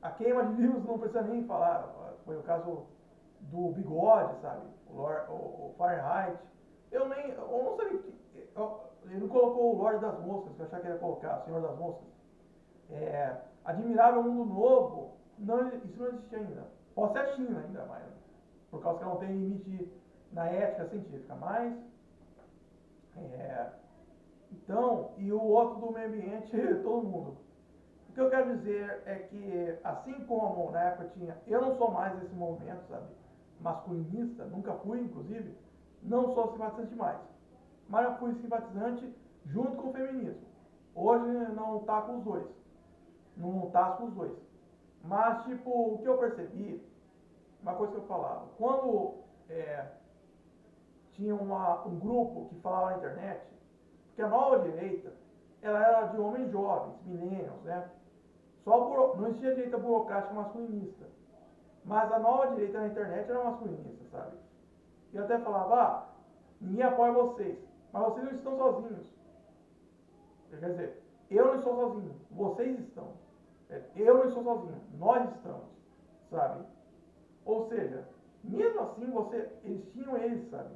A queima de livros não precisa nem falar. Foi o caso do Bigode, sabe? O Fahrenheit. Eu não sabia que... Ele não colocou o Lorde das Moscas, que eu achava que ele ia colocar, o Senhor das Moscas. Admirável Mundo Novo, isso não existia ainda. Pode ser a China ainda mais, por causa que não tem limite na ética científica, mas... Então, e o outro do meio ambiente, todo mundo. O que eu quero dizer é que, assim como na época tinha... Eu não sou mais desse movimento, sabe? Masculinista, nunca fui, inclusive. Não sou simpatizante mais. Mas eu fui simpatizante junto com o feminismo. Hoje não tá com os dois. Não tá com os dois. Mas, tipo, o que eu percebi, uma coisa que eu falava, quando tinha um grupo que falava na internet, que a nova direita, ela era de homens jovens, millennials, né? Não existia direita burocrática masculinista. Mas a nova direita na internet era masculinista, sabe? E eu até falava, ninguém apoia vocês, mas vocês não estão sozinhos. Quer dizer, eu não estou sozinho, vocês estão. Eu não estou sozinho, nós estamos, sabe? Ou seja, mesmo assim, eles tinham eles, sabe?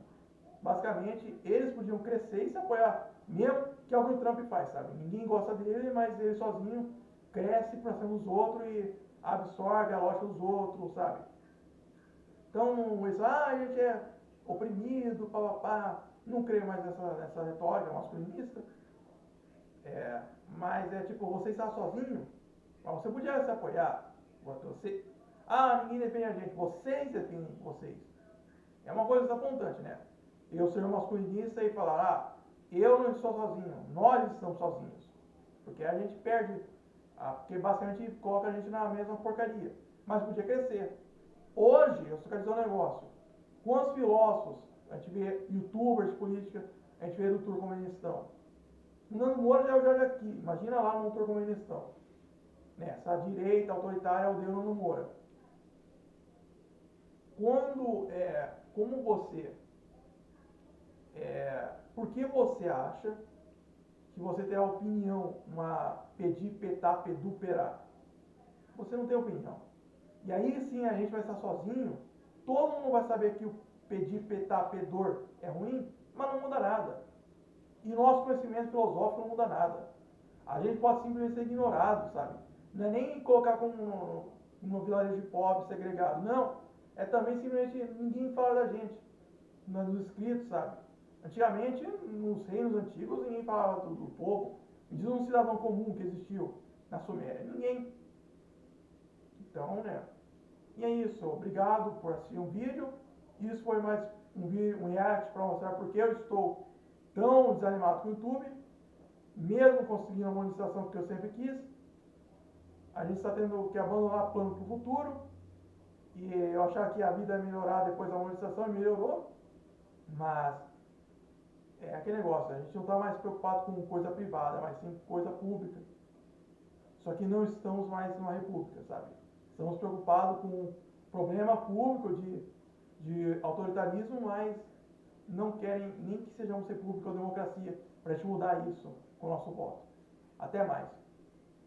Basicamente, eles podiam crescer e se apoiar, mesmo que é o que o Trump faz, sabe? Ninguém gosta dele, mas ele sozinho cresce pra cima dos outros e absorve a lógica dos outros, sabe? Então, eles a gente é oprimido, papapá. Não creio mais nessa retórica masculinista. Mas é tipo, você está sozinho, mas você podia se apoiar. Ninguém defende a gente, vocês defendem vocês. É uma coisa desapontante, né? Eu ser um masculinista e falar, eu não estou sozinho, nós estamos sozinhos. porque a gente perde, porque basicamente coloca a gente na mesma porcaria. Mas podia crescer. Hoje, eu só quero dizer um negócio. Quantos filósofos, a gente vê youtubers de política, a gente vê do Turcomenistão. O Nando Moura já é o Jorge aqui. Imagina lá no Turcomenistão. Essa direita autoritária odeia o Nando Moura. Como você... por que você acha que você tem a opinião, uma pedi, petá, pedu, perá? Você não tem opinião. E aí sim a gente vai estar sozinho, todo mundo vai saber que o pedir, petá, pedor é ruim, mas não muda nada. E nosso conhecimento filosófico não muda nada. A gente pode simplesmente ser ignorado, sabe? Não é nem colocar como no vilarejo de pobres, segregado. Não. É também simplesmente ninguém fala da gente. Nos escritos, sabe? Antigamente, nos reinos antigos, ninguém falava do povo. Me diz um cidadão comum que existiu na Suméria. Ninguém. Então, né? E é isso. Obrigado por assistir um vídeo. Isso foi mais um react para mostrar porque eu estou tão desanimado com o YouTube. Mesmo conseguindo a monetização que eu sempre quis. A gente está tendo que abandonar plano para o futuro. E eu achava que a vida ia melhorar depois da monetização e melhorou. Mas é aquele negócio, a gente não está mais preocupado com coisa privada, mas sim coisa pública. Só que não estamos mais numa república, sabe? Estamos preocupados com problema público de autoritarismo, mas não querem nem que sejamos república ou democracia para a gente mudar isso com o nosso voto. Até mais.